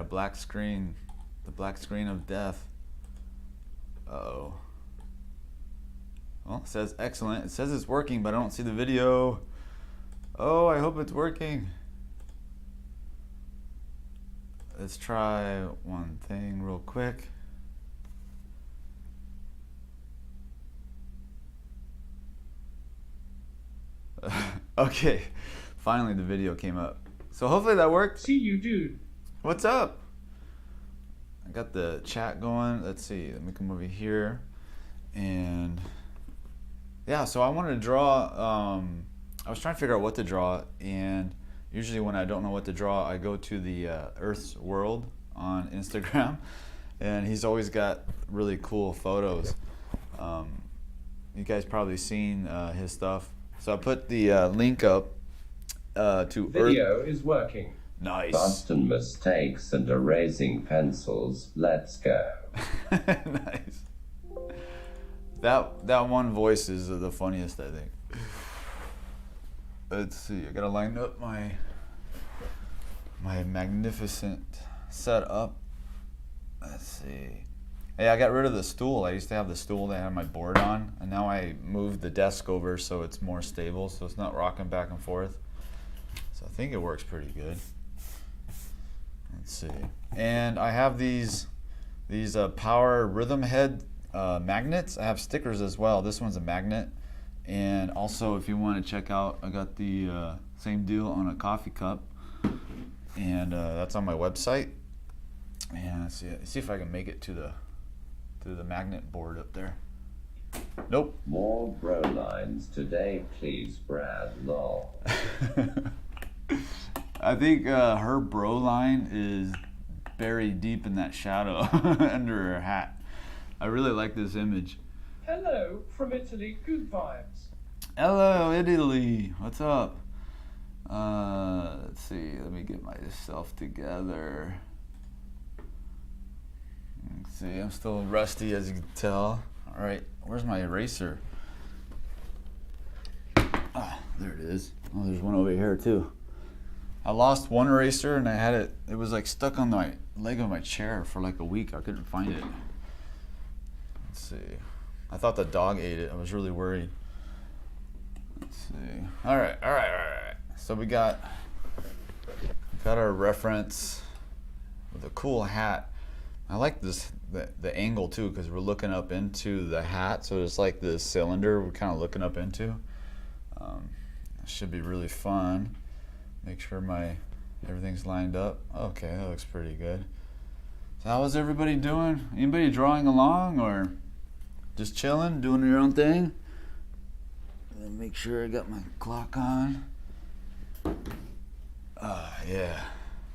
black screen. The black screen of death. Uh-oh. Well, it says excellent. It says it's working, but I don't see the video. Oh, I hope it's working. Let's try one thing real quick. Okay, finally the video came up. So hopefully that worked. See you, dude. What's up? I got the chat going. Let's see. Let me come over here. And yeah, so I wanted to draw. I was trying to figure out what to draw, and usually when I don't know what to draw, I go to the Earthsworld on Instagram, and he's always got really cool photos. You guys probably seen his stuff. So I put the link up to Video is working. Nice. Boston mistakes and erasing pencils. Let's go. Nice. That one voice is the funniest, I think. Let's see. I gotta line up my magnificent setup. Let's see. Hey, I got rid of the stool. I used to have the stool that I had my board on, and now I moved the desk over so it's more stable, so it's not rocking back and forth. So I think it works pretty good. Let's see. And I have these power rhythm head magnets. I have stickers as well. This one's a magnet. And also, if you want to check out, I got the same deal on a coffee cup. And that's on my website. And let's see if I can make it to the magnet board up there. Nope. More bro lines today, please, Brad. Lol. I think her bro line is buried deep in that shadow under her hat. I really like this image. Hello from Italy, good vibes. Hello, Italy. What's up? Let's see. Let me get myself together. Let's see. I'm still rusty, as you can tell. All right. Where's my eraser? Ah, there it is. Oh, there's one over here too. I lost one eraser and I had it. It was like stuck on my leg of my chair for like a week. I couldn't find it. Let's see. I thought the dog ate it. I was really worried. Let's see. All right. So we got our reference with a cool hat. I like this the angle too, because we're looking up into the hat, so it's like the cylinder we're kind of looking up into. It should be really fun. Make sure everything's lined up. Okay, that looks pretty good. So how is everybody doing? Anybody drawing along or just chilling, doing your own thing? And make sure I got my clock on. Yeah.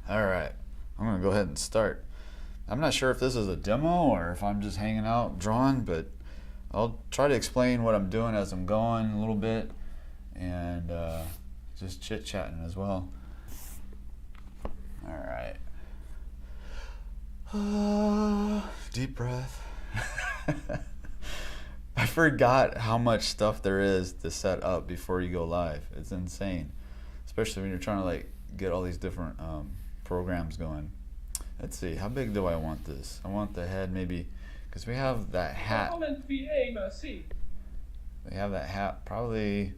All right. I'm gonna go ahead and start. I'm not sure if this is a demo or if I'm just hanging out drawing, but I'll try to explain what I'm doing as I'm going a little bit, and just chit-chatting as well. All right. Deep breath. I forgot how much stuff there is to set up before you go live. It's insane, especially when you're trying to like get all these different programs going. Let's see, how big do I want this? I want the head maybe, because we have that hat. We have that hat, probably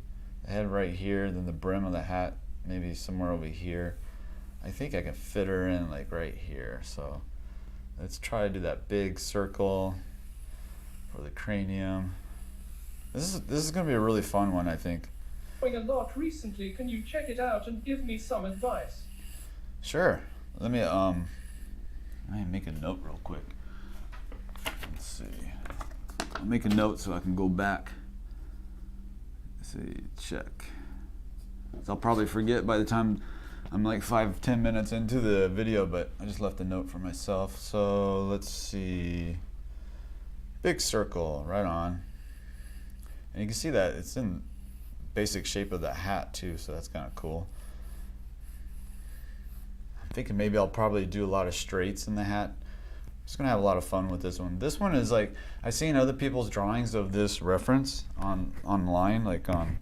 the head right here, then the brim of the hat maybe somewhere over here. I think I can fit her in like right here. So let's try to do that big circle for the cranium. This is gonna be a really fun one, I think. A lot recently. Can you check it out and give me some advice? Sure. Let me make a note real quick. Let's see. I'll make a note so I can go back. Let's see, check. So I'll probably forget by the time I'm like 5-10 minutes into the video, but I just left a note for myself. So let's see. Big circle, right on. And you can see that it's in basic shape of the hat too, so that's kind of cool. I'm thinking maybe I'll probably do a lot of straights in the hat. I'm just gonna have a lot of fun with this one. This one is like, I've seen other people's drawings of this reference online, like on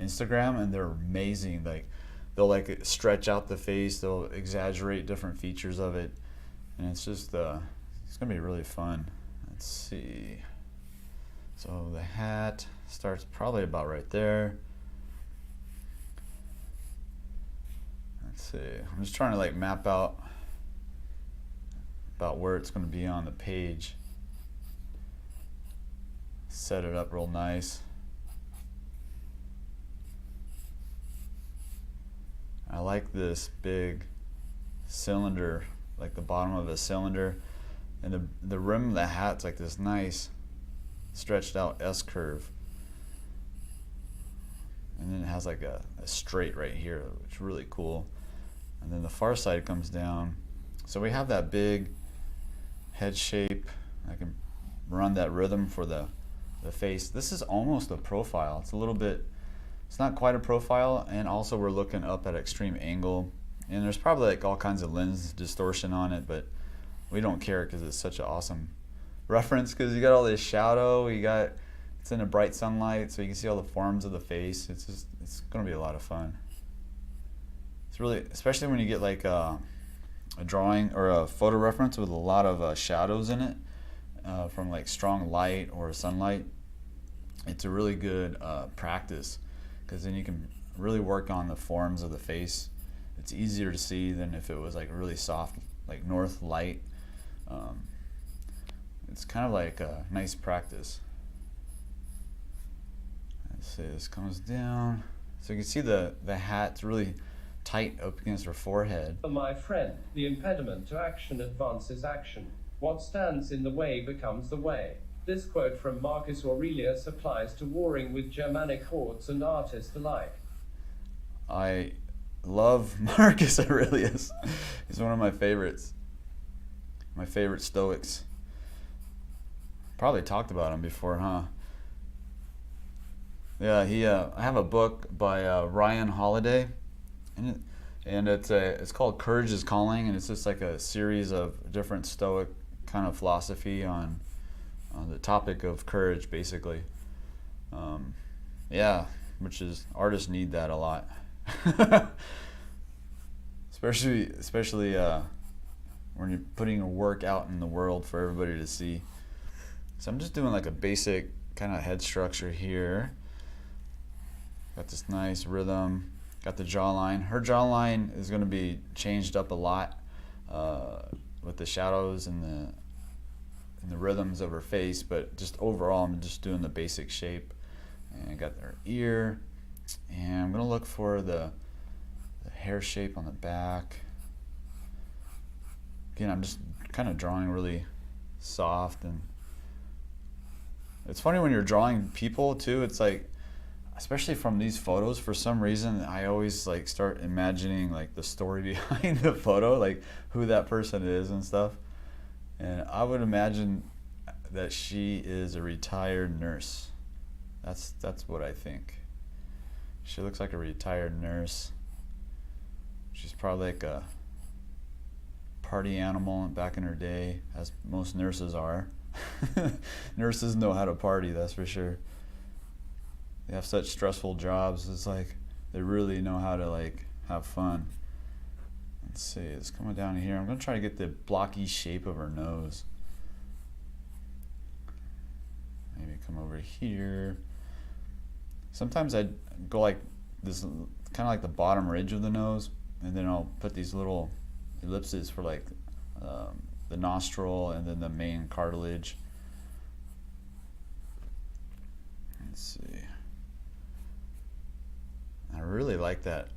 Instagram, and they're amazing. Like they'll like stretch out the face, they'll exaggerate different features of it, and it's just it's gonna be really fun. Let's see. So the hat starts probably about right there. Let's see. I'm just trying to like map out about where it's going to be on the page. Set it up real nice. I like this big cylinder, like the bottom of a cylinder, and the rim of the hat's like this nice stretched out S curve, and then it has like a straight right here, which is really cool. And then the far side comes down, so we have that big head shape. I can run that rhythm for the face. This is almost a profile. It's a little bit, it's not quite a profile, and also we're looking up at extreme angle, and there's probably like all kinds of lens distortion on it, but we don't care because it's such an awesome reference, because you got all this shadow, it's in a bright sunlight, so you can see all the forms of the face. It's gonna be a lot of fun. It's really, especially when you get like a drawing or a photo reference with a lot of shadows in it, from like strong light or sunlight. It's a really good practice, because then you can really work on the forms of the face. It's easier to see than if it was like really soft, like north light. It's kind of like a nice practice. Let's see, this comes down. So you can see the hat's really tight up against her forehead. My friend, the impediment to action advances action. What stands in the way becomes the way. This quote from Marcus Aurelius applies to warring with Germanic hordes and artists alike. I love Marcus Aurelius. He's one of my favorites. My favorite Stoics. Probably talked about him before, huh? Yeah, I have a book by Ryan Holiday, and it's called Courage is Calling, and it's just like a series of different Stoic kind of philosophy on the topic of courage, basically. Which is, artists need that a lot. especially when you're putting your work out in the world for everybody to see. So I'm just doing like a basic kind of head structure here. Got this nice rhythm. Got the jawline. Her jawline is going to be changed up a lot with the shadows and the rhythms of her face, but just overall I'm just doing the basic shape. And I got her ear, and I'm going to look for the hair shape on the back. Again, I'm just kind of drawing really soft, and it's funny when you're drawing people too. It's like, especially from these photos, for some reason I always like start imagining like the story behind the photo, like who that person is and stuff. And I would imagine that she is a retired nurse. That's what I think. She looks like a retired nurse. She's probably like a party animal back in her day, as most nurses are. Nurses know how to party, that's for sure. They have such stressful jobs. It's like they really know how to like have fun. Let's see, it's coming down here. I'm gonna try to get the blocky shape of her nose. Maybe come over here. Sometimes I go like this, kind of like the bottom ridge of the nose, and then I'll put these little ellipses for like the nostril and then the main cartilage. Let's see. I really like that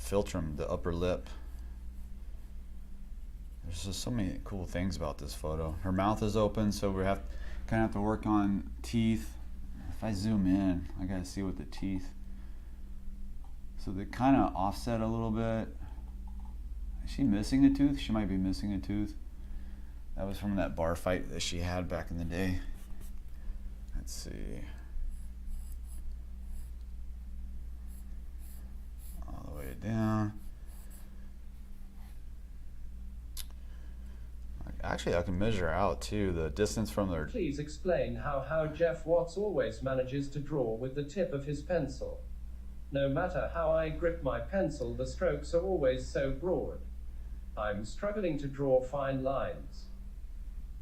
philtrum, the upper lip. There's just so many cool things about this photo. Her mouth is open, so we kind of have to work on teeth. If I zoom in, I gotta see what the teeth. So they kind of offset a little bit. Is she missing a tooth? She might be missing a tooth. That was from that bar fight that she had back in the day. Let's see. All the way down. Actually, I can measure out too the distance from their. Please explain how Jeff Watts always manages to draw with the tip of his pencil. No matter how I grip my pencil, the strokes are always so broad. I'm struggling to draw fine lines.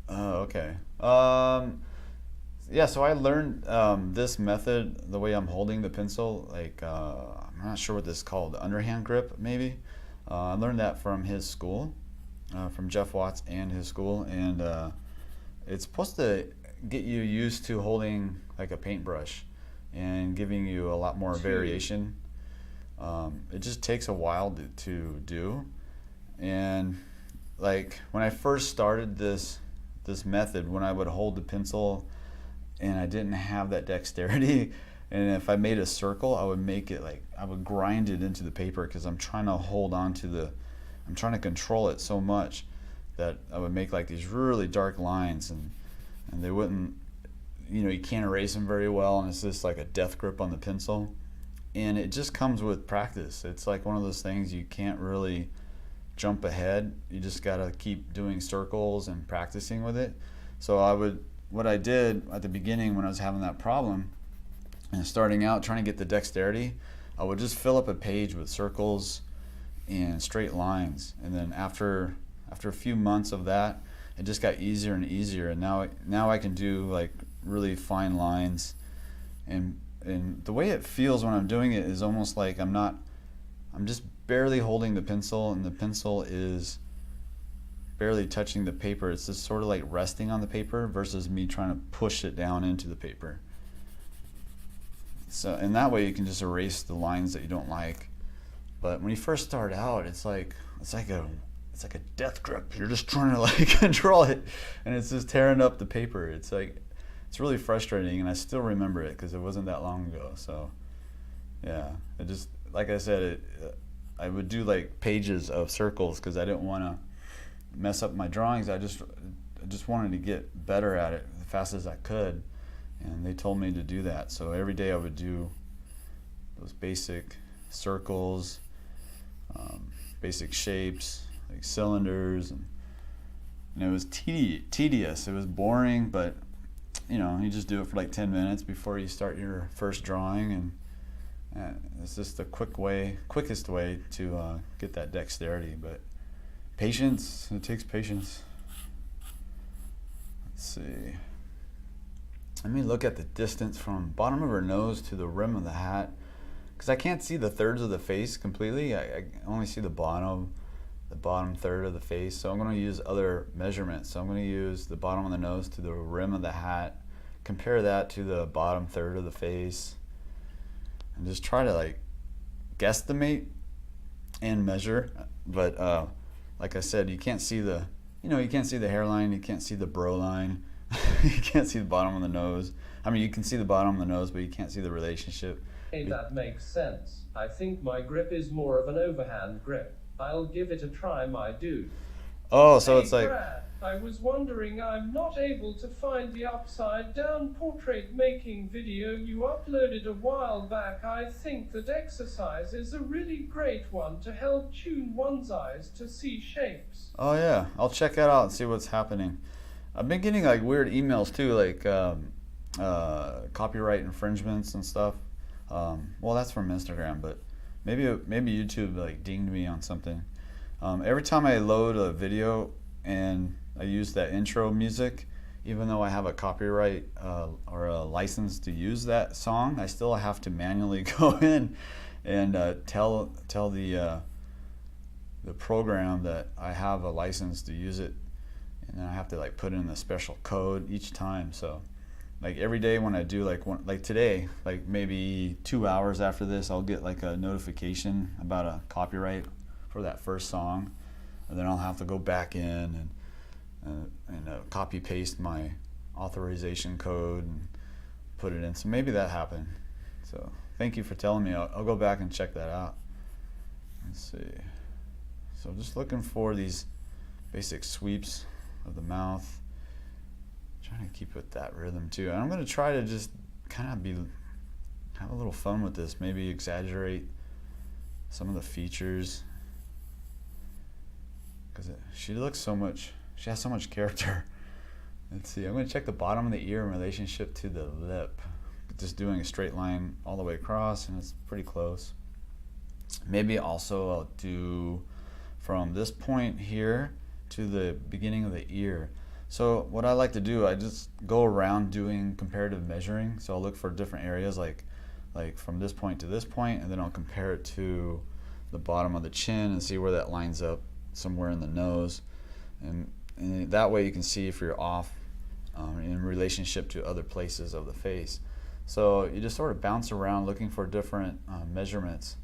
Oh, okay. Yeah, so I learned this method, the way I'm holding the pencil, like, I'm not sure what this is called, underhand grip, maybe. I learned that from his school, from Jeff Watts and his school, and it's supposed to get you used to holding like a paintbrush and giving you a lot more variation. It just takes a while to do, and like when I first started this method, when I would hold the pencil and I didn't have that dexterity, and if I made a circle, I would make it like, I would grind it into the paper because I'm trying to hold on to I'm trying to control it so much that I would make like these really dark lines, and they wouldn't, you can't erase them very well, and it's just like a death grip on the pencil. And it just comes with practice. It's like one of those things you can't really jump ahead. You just gotta keep doing circles and practicing with it. So what I did at the beginning when I was having that problem and starting out trying to get the dexterity, I would just fill up a page with circles and straight lines. And then after a few months of that, it just got easier and easier. And now I can do like really fine lines. And the way it feels when I'm doing it is almost like I'm just barely holding the pencil, and the pencil is barely touching the paper. It's just sort of like resting on the paper versus me trying to push it down into the paper. So, and that way you can just erase the lines that you don't like. But when you first start out, it's like a death grip. You're just trying to like control it, and it's just tearing up the paper. It's really frustrating, and I still remember it because it wasn't that long ago. So yeah, it just, like I said, I would do like pages of circles because I didn't want to mess up my drawings. I just wanted to get better at it as fast as I could, and they told me to do that. So every day I would do those basic circles, basic shapes like cylinders, and it was tedious. It was boring, but you just do it for like 10 minutes before you start your first drawing, and it's just the quickest way to get that dexterity. But patience, it takes patience. Let's see. Let me look at the distance from bottom of her nose to the rim of the hat, because I can't see the thirds of the face completely. I only see the bottom third of the face. So I'm going to use other measurements. So I'm going to use the bottom of the nose to the rim of the hat, compare that to the bottom third of the face, and just try to like guesstimate and measure. But like I said, you can't see the hairline, you can't see the brow line, you can't see the bottom of the nose. I mean, you can see the bottom of the nose, but you can't see the relationship. Hey, that makes sense. I think my grip is more of an overhand grip. I'll give it a try, my dude. Oh, so Hey, it's like... Brad, I was wondering, I'm not able to find the upside down portrait making video you uploaded a while back. I think that exercise is a really great one to help tune one's eyes to see shapes. Oh yeah, I'll check that out and see what's happening. I've been getting like weird emails too, like copyright infringements and stuff. Well, that's from Instagram, but maybe YouTube like dinged me on something. Every time I load a video and I use that intro music, even though I have a copyright or a license to use that song, I still have to manually go in and tell the program that I have a license to use it, and then I have to like put in a special code each time. So like every day when I do like today, like maybe 2 hours after this, I'll get like a notification about a copyright for that first song, and then I'll have to go back in and copy paste my authorization code and put it in. So maybe that happened. So thank you for telling me. I'll go back and check that out. Let's see. So just looking for these basic sweeps of the mouth. Trying to keep with that rhythm too. And I'm going to try to just kind of have a little fun with this. Maybe exaggerate some of the features, because she has so much character. Let's see. I'm going to check the bottom of the ear in relationship to the lip. Just doing a straight line all the way across, and it's pretty close. Maybe also I'll do from this point here to the beginning of the ear. So what I like to do, I just go around doing comparative measuring. So I'll look for different areas like from this point to this point, and then I'll compare it to the bottom of the chin and see where that lines up somewhere in the nose. And that way you can see if you're off in relationship to other places of the face. So you just sort of bounce around looking for different measurements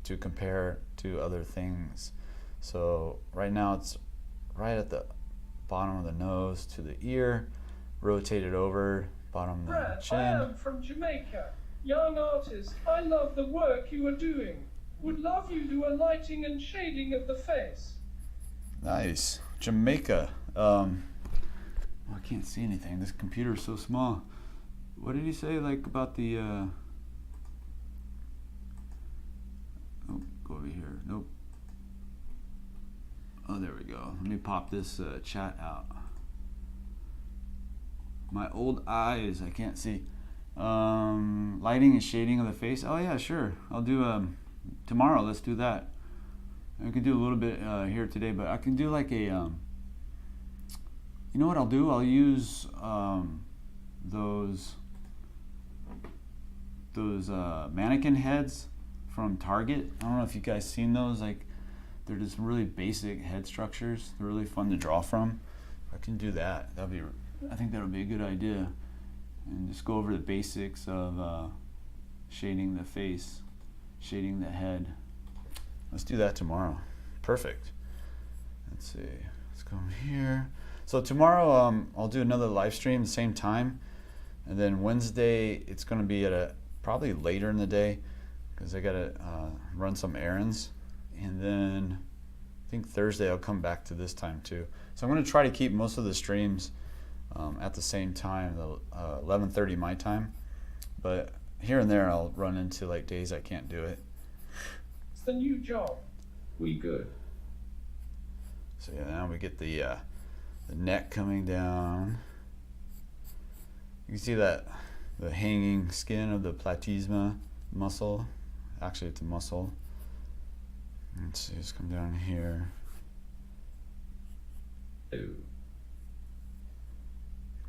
to compare to other things. So right now it's right at the bottom of the nose to the ear, rotate it over, bottom of the Brad, chin. I am from Jamaica. Young artist, I love the work you are doing. Would love you do a lighting and shading of the face. Nice. Jamaica. I can't see anything. This computer is so small. What did he say like about the oh, go over here. Nope. Oh, there we go. Let me pop this chat out. My old eyes, I can't see. Lighting and shading of the face. Oh yeah, sure. I'll do tomorrow. Let's do that. I can do a little bit here today, but I can do like a you know what I'll do? I'll use those mannequin heads from Target. I don't know if you guys seen those. Like, they're just really basic head structures. They're really fun to draw from. I can do that. I think that'll be a good idea. And just go over the basics of shading the face, shading the head. Let's do that tomorrow. Perfect. Let's see. Let's go here. So tomorrow I'll do another live stream the same time, and then Wednesday it's going to be at probably later in the day because I got to run some errands, and then I think Thursday I'll come back to this time too. So I'm going to try to keep most of the streams at the same time, 11:30 my time, but here and there I'll run into like days I can't do it. It's the new job. We good. So yeah, now we get the neck coming down. You can see that the hanging skin of the platysma muscle. Actually, it's a muscle. Let's see, just come down here. Ooh.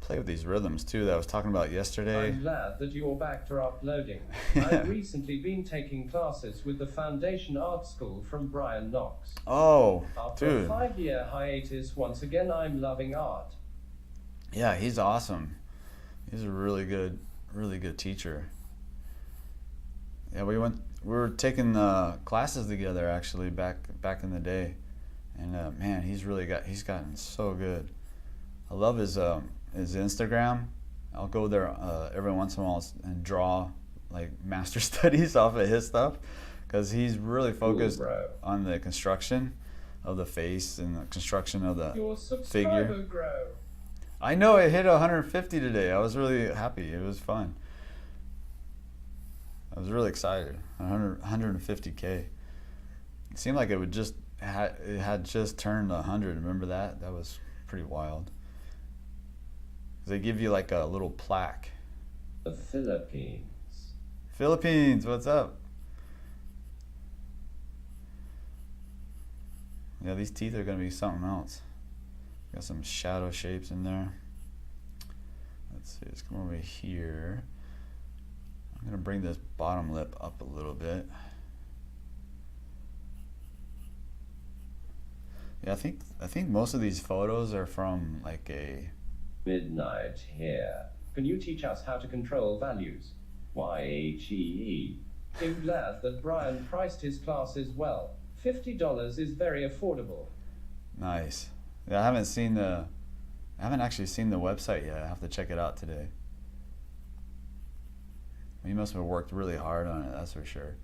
Play with these rhythms too that I was talking about yesterday. I'm glad that you're back to uploading. I've recently been taking classes with the Foundation Art School from Brian Knox. Oh, After dude. a 5-year hiatus, once again I'm loving art. Yeah, he's awesome. He's a really good teacher. Yeah, we were taking classes together actually back in the day, and man, he's gotten so good. I love his Instagram. I'll go there every once in a while and draw like master studies off of his stuff because he's really focused on the construction of the face and the construction of the Your figure. subscriber grow. I know it hit 150 today. I was really happy. It was fun. I was really excited. 150K. It seemed like it had just turned 100. Remember that? That was pretty wild. They give you like a little plaque. The Philippines. Philippines, what's up? Yeah, these teeth are gonna be something else. Got some shadow shapes in there. Let's see, let's come over here. I'm gonna bring this bottom lip up a little bit. Yeah, I think most of these photos are from like a Midnight here. Can you teach us how to control values? YHEE. I'm glad that Brian priced his classes well. $50 is very affordable. nice. Yeah, I haven't actually seen the website yet. I have to check it out today. He must have worked really hard on it, that's for sure.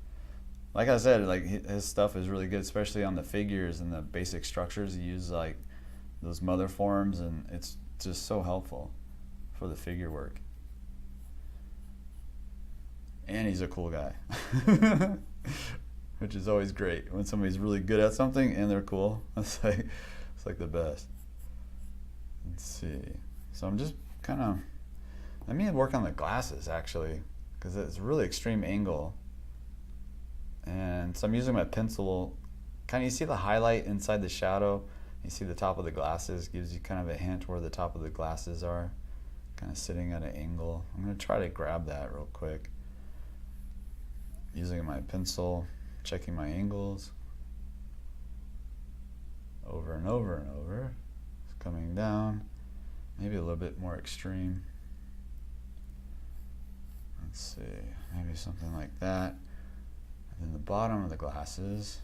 Like I said, like his stuff is really good, especially on the figures and the basic structures. He uses like those mother forms, and it's just so helpful for the figure work. And he's a cool guy, which is always great when somebody's really good at something and they're cool. It's like the best. Let's see. So I'm just let me work on the glasses actually, because it's a really extreme angle. And so I'm using my pencil kind of, you see the highlight inside the shadow. You see the top of the glasses, gives you kind of a hint where the top of the glasses are, kind of sitting at an angle. I'm going to try to grab that real quick. Using my pencil, checking my angles. Over and over and over. It's coming down. Maybe a little bit more extreme. Let's see, maybe something like that. And then the bottom of the glasses.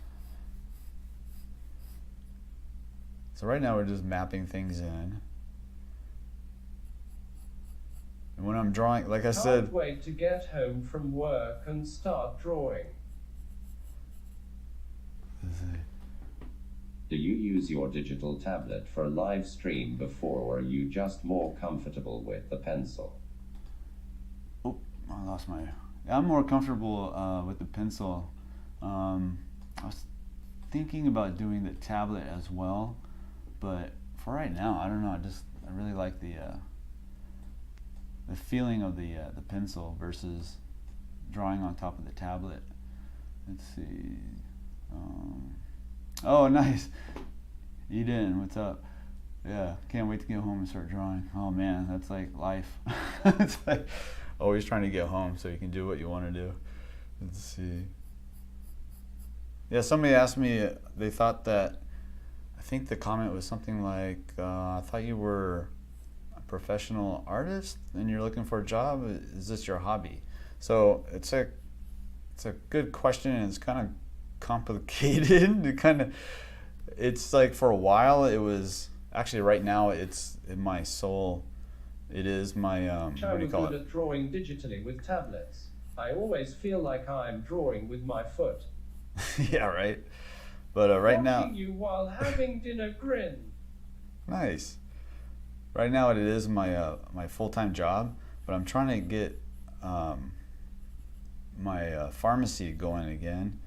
So right now we're just mapping things in. And when I'm drawing, like I said... Can't wait to get home from work and start drawing. Do you use your digital tablet for a live stream before, or are you just more comfortable with the pencil? Oh, I lost my... I'm more comfortable with the pencil. I was thinking about doing the tablet as well, but for right now, I don't know. I really like the feeling of the pencil versus drawing on top of the tablet. Let's see. Oh, nice. Eden, what's up? Yeah, can't wait to get home and start drawing. Oh man, that's like life. It's like always trying to get home so you can do what you want to do. Let's see. Yeah, somebody asked me, they thought that, I think the comment was something like, I thought you were a professional artist and you're looking for a job. Is this your hobby? So it's a good question, and it's kind of complicated. It's like for a while it was, actually right now it's in my soul. It is my, what do you call it? I'm good at drawing digitally with tablets. I always feel like I'm drawing with my foot. Yeah, right. But right now... Watching you while having dinner grin. Nice. Right now it is my my full-time job, but I'm trying to get my pharmacy going again.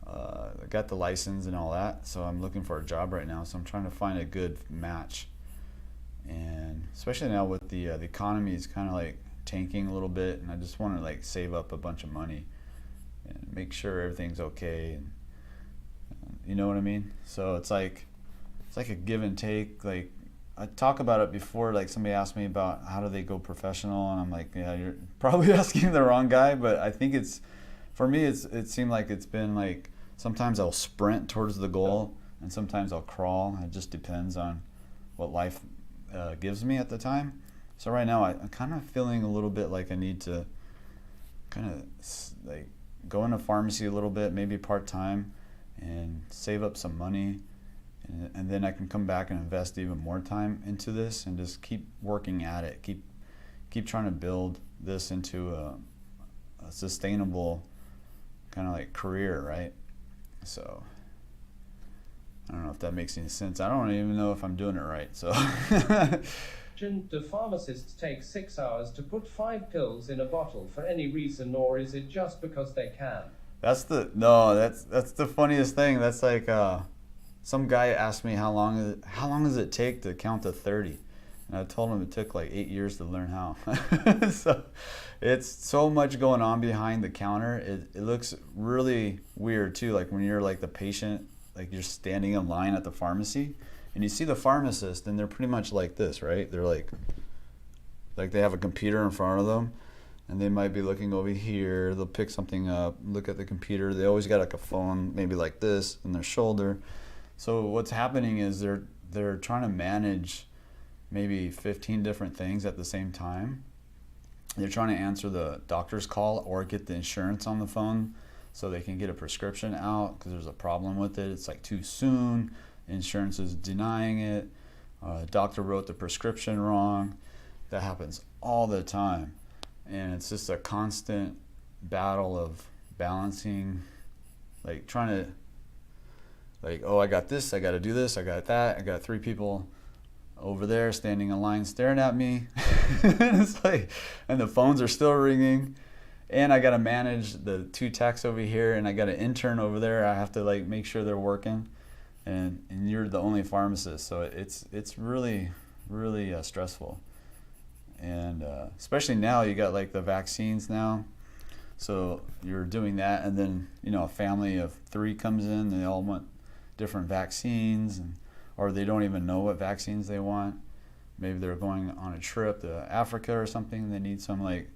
I got the license and all that, so I'm looking for a job right now. So I'm trying to find a good match, and especially now with the economy is kind of like tanking a little bit, and I just want to like save up a bunch of money and make sure everything's okay. And, you know what I mean? So it's like a give and take. Like I talk about it before. Like somebody asked me about how do they go professional, and I'm like, yeah, you're probably asking the wrong guy. But I think it's, for me, it seemed like it's been like, sometimes I'll sprint towards the goal, and sometimes I'll crawl. It just depends on what life gives me at the time. So right now, I'm kind of feeling a little bit like I need to kind of like go into pharmacy a little bit, maybe part-time, and save up some money. And then I can come back and invest even more time into this and just keep working at it. Keep trying to build this into a sustainable kind of like career, right? So I don't know if that makes any sense. I don't even know if I'm doing it right. So Do pharmacists take 6 hours to put 5 pills in a bottle for any reason, or is it just because they can? That's the funniest thing. That's like some guy asked me how long does it take to count to 30, and I told him it took like 8 years to learn how. So it's so much going on behind the counter. It looks really weird too, like when you're like the patient, like you're standing in line at the pharmacy and you see the pharmacist, and they're pretty much like this, right? They're like they have a computer in front of them, and they might be looking over here. They'll pick something up, look at the computer. They always got like a phone, maybe like this, in their shoulder. So what's happening is they're trying to manage maybe 15 different things at the same time. They're trying to answer the doctor's call or get the insurance on the phone so they can get a prescription out because there's a problem with it. It's like too soon. Insurance is denying it. Doctor wrote the prescription wrong. That happens all the time. And it's just a constant battle of balancing, like trying to, like, oh, I got this, I got to do this, I got that, I got 3 people over there standing in line staring at me. It's like, and the phones are still ringing, and I got to manage the 2 techs over here, and I got an intern over there. I have to like make sure they're working, and you're the only pharmacist, so it's really stressful. And especially now, you got like the vaccines now, so you're doing that, and then a family of 3 comes in, they all want different vaccines, or they don't even know what vaccines they want. Maybe they're going on a trip to Africa or something. They need some like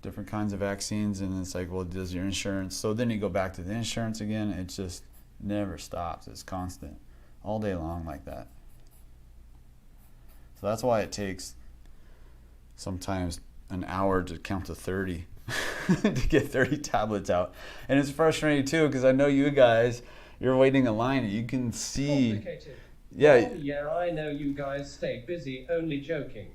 different kinds of vaccines, and it's like, well, does your insurance? So then you go back to the insurance again. It just never stops. It's constant, all day long like that. So that's why it takes sometimes an hour to count to 30 to get 30 tablets out. And it's frustrating too, because I know you guys, you're waiting in line and you can see. Complicated. Yeah. Oh, yeah, I know you guys stay busy, only joking.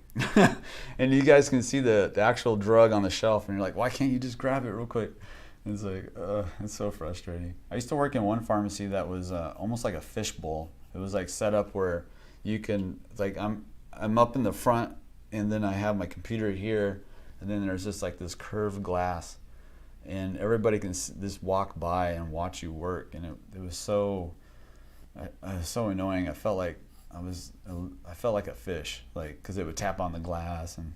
And you guys can see the actual drug on the shelf, and you're like, why can't you just grab it real quick? And it's like, it's so frustrating. I used to work in one pharmacy that was almost like a fishbowl. It was like set up where you can, like, I'm up in the front, and then I have my computer here, and then there's just like this curved glass, and everybody can just walk by and watch you work, and it was so annoying. I felt like I felt like a fish, like, because it would tap on the glass and,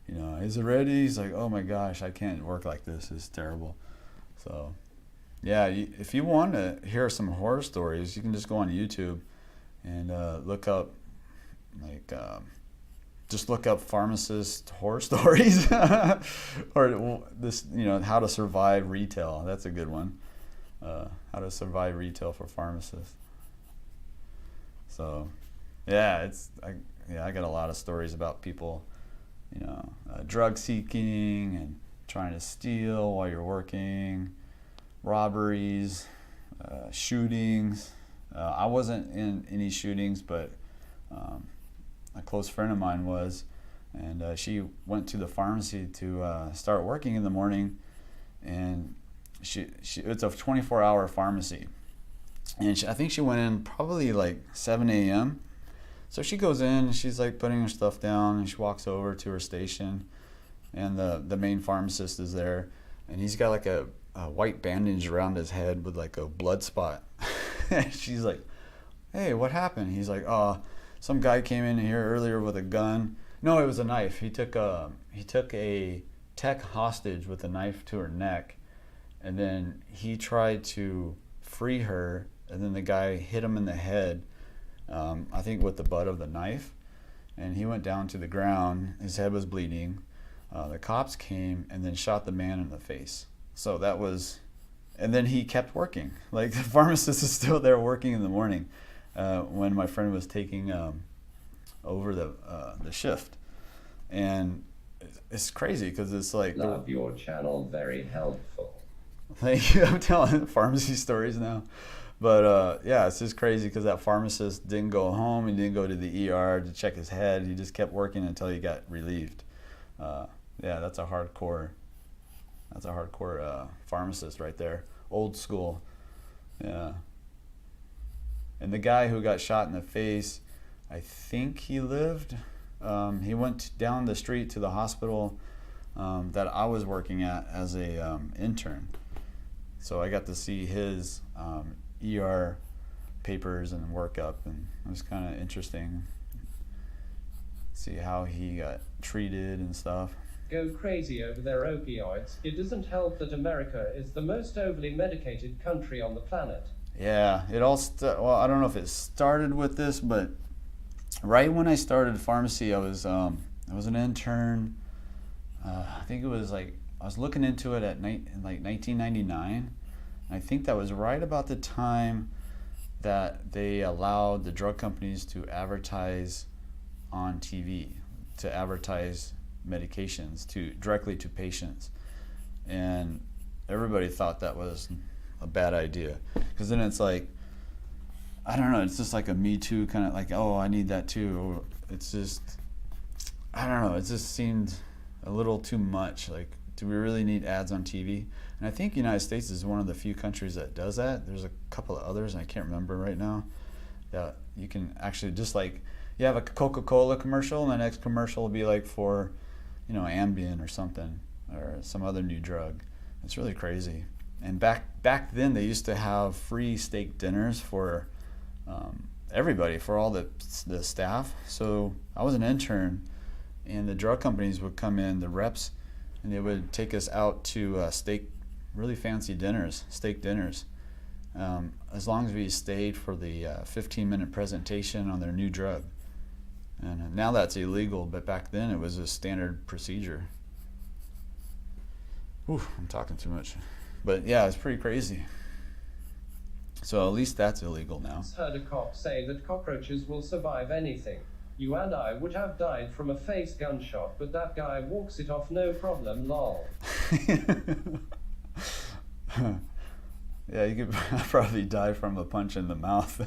you know, is it ready? He's like, oh my gosh, I can't work like this. It's terrible. So, yeah, if you want to hear some horror stories, you can just go on YouTube and look up, like, just look up pharmacist horror stories, or this, you know, how to survive retail. That's a good one. How to survive retail for pharmacists. So, yeah, I got a lot of stories about people, you know, drug seeking and trying to steal while you're working, robberies, shootings. I wasn't in any shootings, but a close friend of mine was, and she went to the pharmacy to start working in the morning, and it's a 24-hour pharmacy, and I think she went in probably like 7 a.m. So she goes in and she's like putting her stuff down, and she walks over to her station, and the main pharmacist is there, and he's got like a white bandage around his head with like a blood spot. She's like, hey, what happened? He's like, oh, some guy came in here earlier with a gun. No, it was a knife. He took a tech hostage with a knife to her neck, and then he tried to free her, and then the guy hit him in the head, I think with the butt of the knife, and he went down to the ground. His head was bleeding. The cops came and then shot the man in the face. So that was, and then he kept working. Like, the pharmacist is still there working in the morning when my friend was taking over the shift. And it's crazy because it's like, love your channel, very helpful. Thank you. I'm telling pharmacy stories now. But yeah, it's just crazy because that pharmacist didn't go home. He didn't go to the ER to check his head. He just kept working until he got relieved. Yeah, that's a hardcore pharmacist right there. Old school. Yeah. And the guy who got shot in the face, I think he lived. He went down the street to the hospital that I was working at as a intern. So I got to see his ER papers and workup, and it was kind of interesting. See how he got treated and stuff. Go crazy over their opioids. It doesn't help that America is the most overly medicated country on the planet. Yeah, it all well, I don't know if it started with this, but right when I started pharmacy, I was an intern. I think it was like, I was looking into it in like 1999. I think that was right about the time that they allowed the drug companies to advertise on TV, to advertise medications directly to patients, and everybody thought that was a bad idea, because then it's like, I don't know, it's just like a Me Too kind of like, oh, I need that too. It's just, I don't know, it just seemed a little too much. Like, do we really need ads on TV? And I think the United States is one of the few countries that does that. There's a couple of others, and I can't remember right now, that you can actually, just like, you have a Coca-Cola commercial, and the next commercial will be like for, you know, Ambien or something, or some other new drug. It's really crazy. And back then, they used to have free steak dinners for everybody, for all the staff. So I was an intern, and the drug companies would come in, the reps, and they would take us out to really fancy dinners, steak dinners. as long as we stayed for the 15-minute presentation on their new drug. And now that's illegal, but back then it was a standard procedure. Whew, I'm talking too much. But yeah, it's pretty crazy. So at least that's illegal now. Heard a cop say that cockroaches will survive anything. You and I would have died from a face gunshot, but that guy walks it off no problem, lol. Yeah, you could probably die from a punch in the mouth.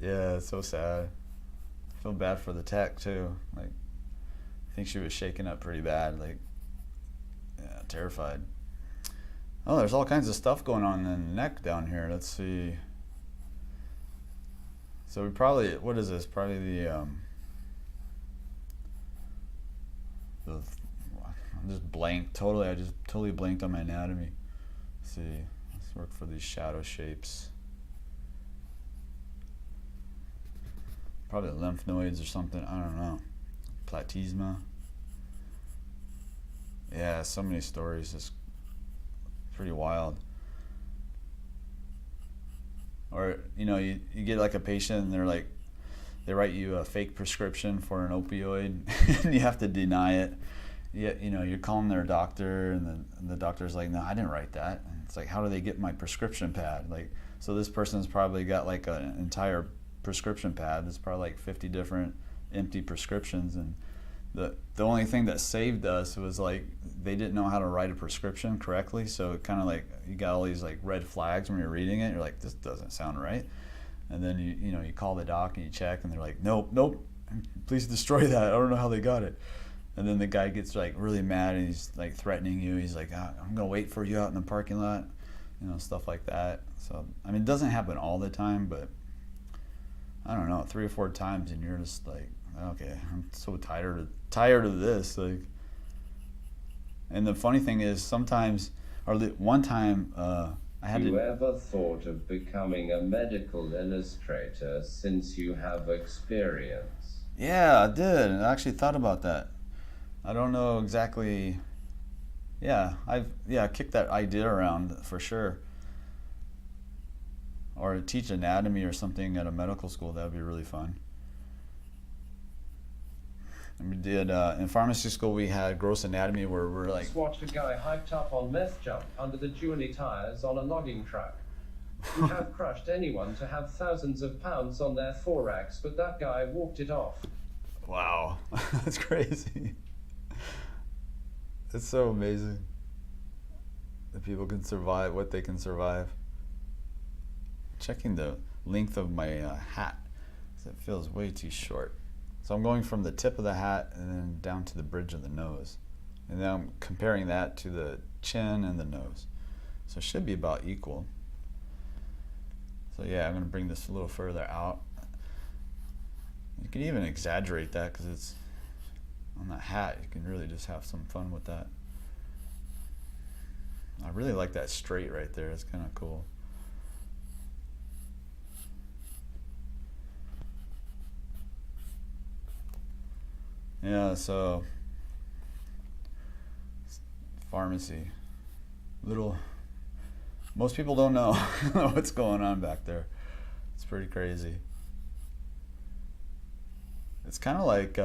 Yeah, it's so sad. I feel bad for the tech too. Like, I think she was shaken up pretty bad. Like, yeah, terrified. Oh, there's all kinds of stuff going on in the neck down here. Let's see. So we probably, what is this? Probably I'm just blanked totally. I just totally blanked on my anatomy. Let's see. Let's work for these shadow shapes. Probably lymph nodes or something. I don't know. Platysma. Yeah, so many stories. It's pretty wild. Or, you know, you get like a patient and they're like, they write you a fake prescription for an opioid and you have to deny it. You know, you're calling their doctor and the doctor's like, no, I didn't write that. And it's like, how do they get my prescription pad? Like, so this person's probably got like an entire prescription pad. It's probably like 50 different empty prescriptions. And the only thing that saved us was like, they didn't know how to write a prescription correctly. So it kind of like, you got all these like red flags when you're reading it. You're like, this doesn't sound right. And then you know, you call the doc and you check and they're like, nope, please destroy that. I don't know how they got it. And then the guy gets like really mad and he's like threatening you. He's like, I'm gonna wait for you out in the parking lot, you know, stuff like that. So, I mean, it doesn't happen all the time, but I don't know, 3 or 4 times and you're just like, okay, I'm so tired of this. Like, and the funny thing is sometimes, or one time, I had you ever thought of becoming a medical illustrator since you have experience? Yeah, I did. I actually thought about that. I don't know exactly. Yeah, I kicked that idea around for sure. Or teach anatomy or something at a medical school. That would be really fun. And we did in pharmacy school. We had gross anatomy where we're like. Just watched a guy hyped up on meth jump under the dually tires on a logging truck. Would have crushed anyone to have thousands of pounds on their thorax, but that guy walked it off. Wow, that's crazy. It's so amazing that people can survive what they can survive. Checking the length of my hat, because it feels way too short. So I'm going from the tip of the hat and then down to the bridge of the nose. And then I'm comparing that to the chin and the nose. So it should be about equal. So yeah, I'm going to bring this a little further out. You can even exaggerate that because it's on that hat. You can really just have some fun with that. I really like that straight right there. It's kind of cool. Yeah, so pharmacy. Most people don't know what's going on back there. It's pretty crazy. It's kind of like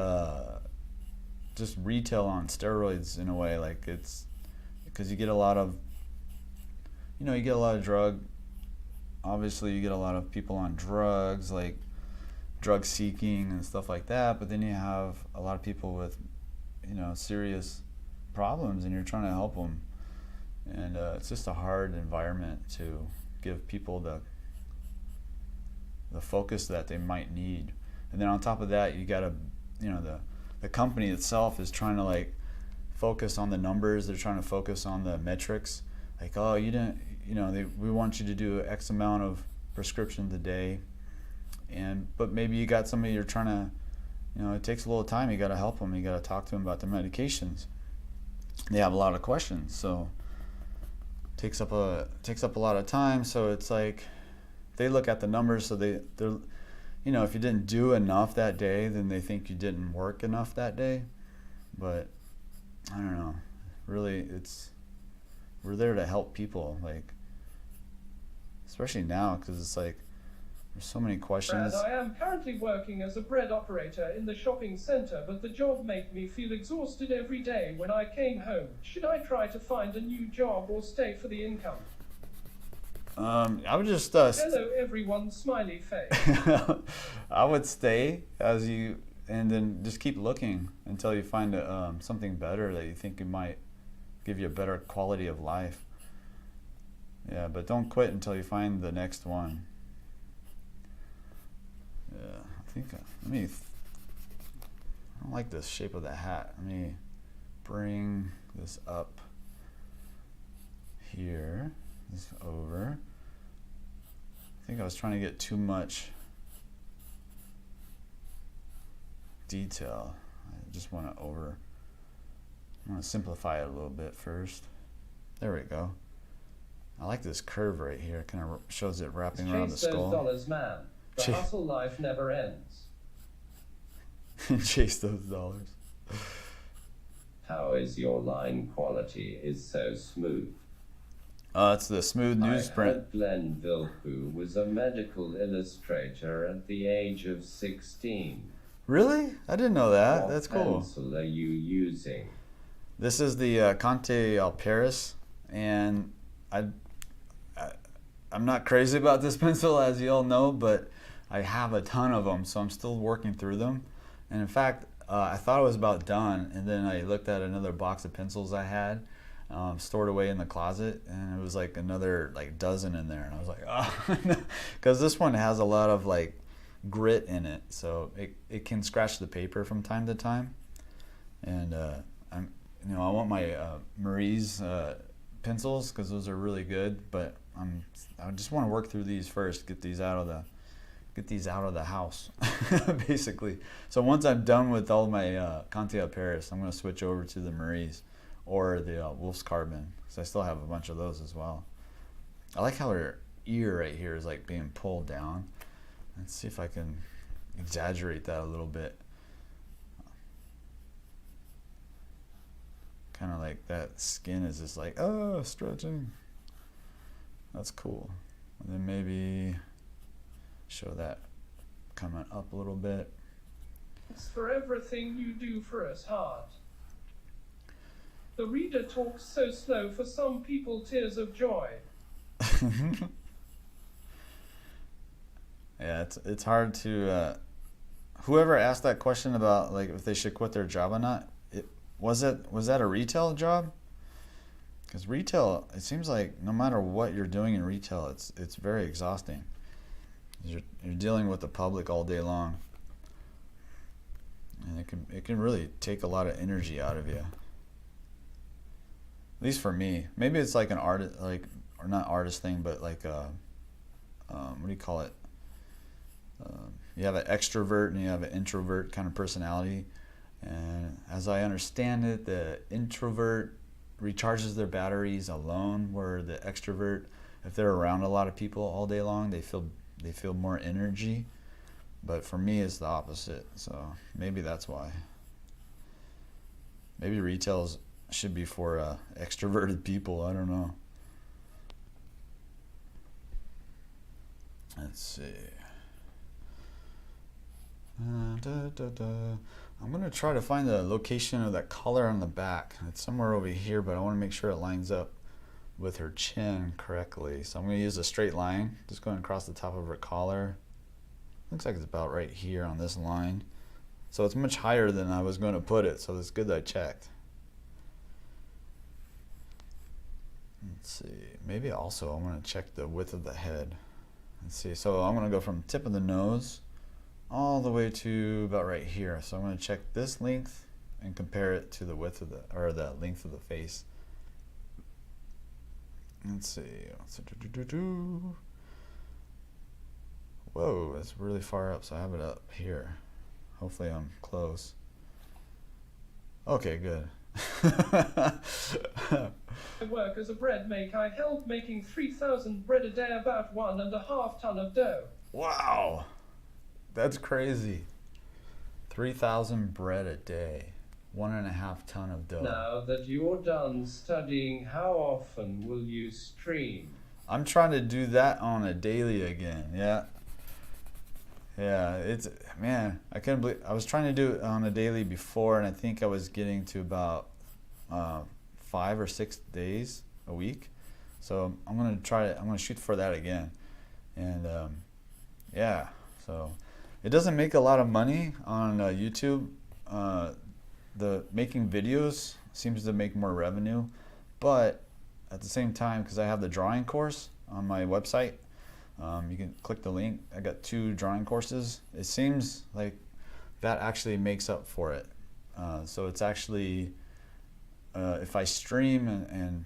just retail on steroids in a way. Like, it's because you get a lot of, you get a lot of drug. Obviously, you get a lot of people on drugs, like drug seeking and stuff like that. But then you have a lot of people with, serious problems, and you're trying to help them. And it's just a hard environment to give people the focus that they might need. And then on top of that, you gotta, the company itself is trying to like focus on the numbers. They're trying to focus on the metrics. Like, oh, you didn't, we want you to do X amount of prescriptions a day. But maybe you got somebody you're trying to, it takes a little time. You got to help them. You got to talk to them about the medications. They have a lot of questions, so takes up a lot of time. So it's like they look at the numbers. So they're, if you didn't do enough that day, then they think you didn't work enough that day. But I don't know. Really, it's we're there to help people, like, especially now, because it's like there's so many questions. Brad, I am currently working as a bread operator in the shopping center, but the job made me feel exhausted every day when I came home. Should I try to find a new job or stay for the income? I would just Hello everyone, smiley face. I would stay as you, and then just keep looking until you find something better that you think it might give you a better quality of life. Yeah, but don't quit until you find the next one. Yeah, I think, I don't like the shape of the hat. Let me bring this up here, this over. I think I was trying to get too much detail. I just want to I want to simplify it a little bit first. There we go. I like this curve right here. It kind of shows it wrapping around the skull. Chase those dollars, man. The hustle life never ends. Chase those dollars. How is your line quality is so smooth? It's the smooth newsprint. I heard Glenn Vilppu was a medical illustrator at the age of 16. Really? I didn't know that. What That's cool. pencil are you using? This is the Conte Paris, and I'm not crazy about this pencil, as you all know, but I have a ton of them, so I'm still working through them. And in fact, I thought it was about done, and then I looked at another box of pencils I had stored away in the closet, and it was like another dozen in there, and I was like, oh, because this one has a lot of like grit in it, so it can scratch the paper from time to time. And I want my Marie's pencils because those are really good, but I just want to work through these first, get these out of the house, basically. So once I'm done with all my Conte Paris, I'm going to switch over to the Marie's or the Wolf's Carbon, because I still have a bunch of those as well. I like how her ear right here is like being pulled down. Let's see if I can exaggerate that a little bit. Kind of like that skin is just like, oh, stretching. That's cool. And then maybe show that coming up a little bit. Thanks for everything you do for us, heart. The reader talks so slow, for some people tears of joy. Yeah, it's hard to. Whoever asked that question about like if they should quit their job or not, was that a retail job? Because retail, it seems like no matter what you're doing in retail, it's very exhausting. You're dealing with the public all day long, and it can really take a lot of energy out of you. At least for me. Maybe it's like an artist, or not artist thing, but like what do you call it? You have an extrovert and you have an introvert kind of personality. And as I understand it, the introvert recharges their batteries alone, where the extrovert, if they're around a lot of people all day long, they feel more energy. But for me, it's the opposite. So maybe that's why. Maybe retail should be for extroverted people. I don't know. Let's see. I'm going to try to find the location of that collar on the back. It's somewhere over here, but I want to make sure it lines up with her chin correctly. So I'm going to use a straight line, just going across the top of her collar. Looks like it's about right here on this line. So it's much higher than I was going to put it, so it's good that I checked. Let's see, maybe also I'm going to check the width of the head. Let's see, so I'm going to go from tip of the nose all the way to about right here. So I'm going to check this length and compare it to the width of the length of the face. Let's see. Whoa, that's really far up, so I have it up here. Hopefully I'm close. Okay, good. I work as a bread maker. I help making 3,000 bread a day, about 1.5 ton of dough. Wow, that's crazy. 3,000 bread a day. 1.5 ton of dough. Now that you're done studying, how often will you stream? I'm trying to do that on a daily again. Yeah. It's, man, I couldn't believe, I was trying to do it on a daily before, and I think I was getting to about 5 or 6 days a week. So I'm gonna try it. I'm gonna shoot for that again. And yeah, so it doesn't make a lot of money on YouTube. The making videos seems to make more revenue, but at the same time, because I have the drawing course on my website, you can click the link. I got 2 drawing courses. It seems like that actually makes up for it. So it's actually, if I stream and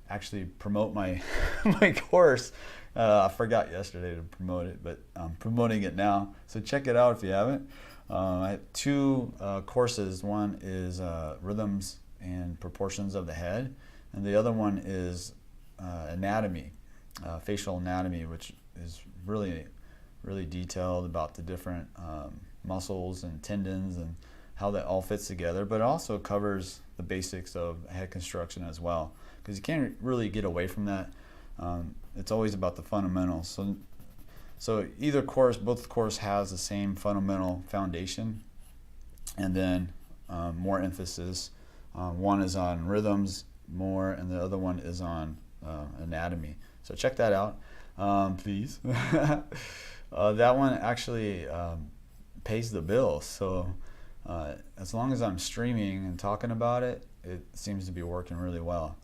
actually promote my my course, I forgot yesterday to promote it, but I'm promoting it now. So check it out if you haven't. I have 2 courses. One is rhythms and proportions of the head, and the other one is anatomy, facial anatomy, which is really detailed about the different muscles and tendons and how that all fits together, but it also covers the basics of head construction as well, because you can't really get away from that. It's always about the fundamentals. So either course, both course has the same fundamental foundation, and then more emphasis. One is on rhythms more, and the other one is on anatomy. So check that out, please. That one actually pays the bills. So as long as I'm streaming and talking about it, it seems to be working really well.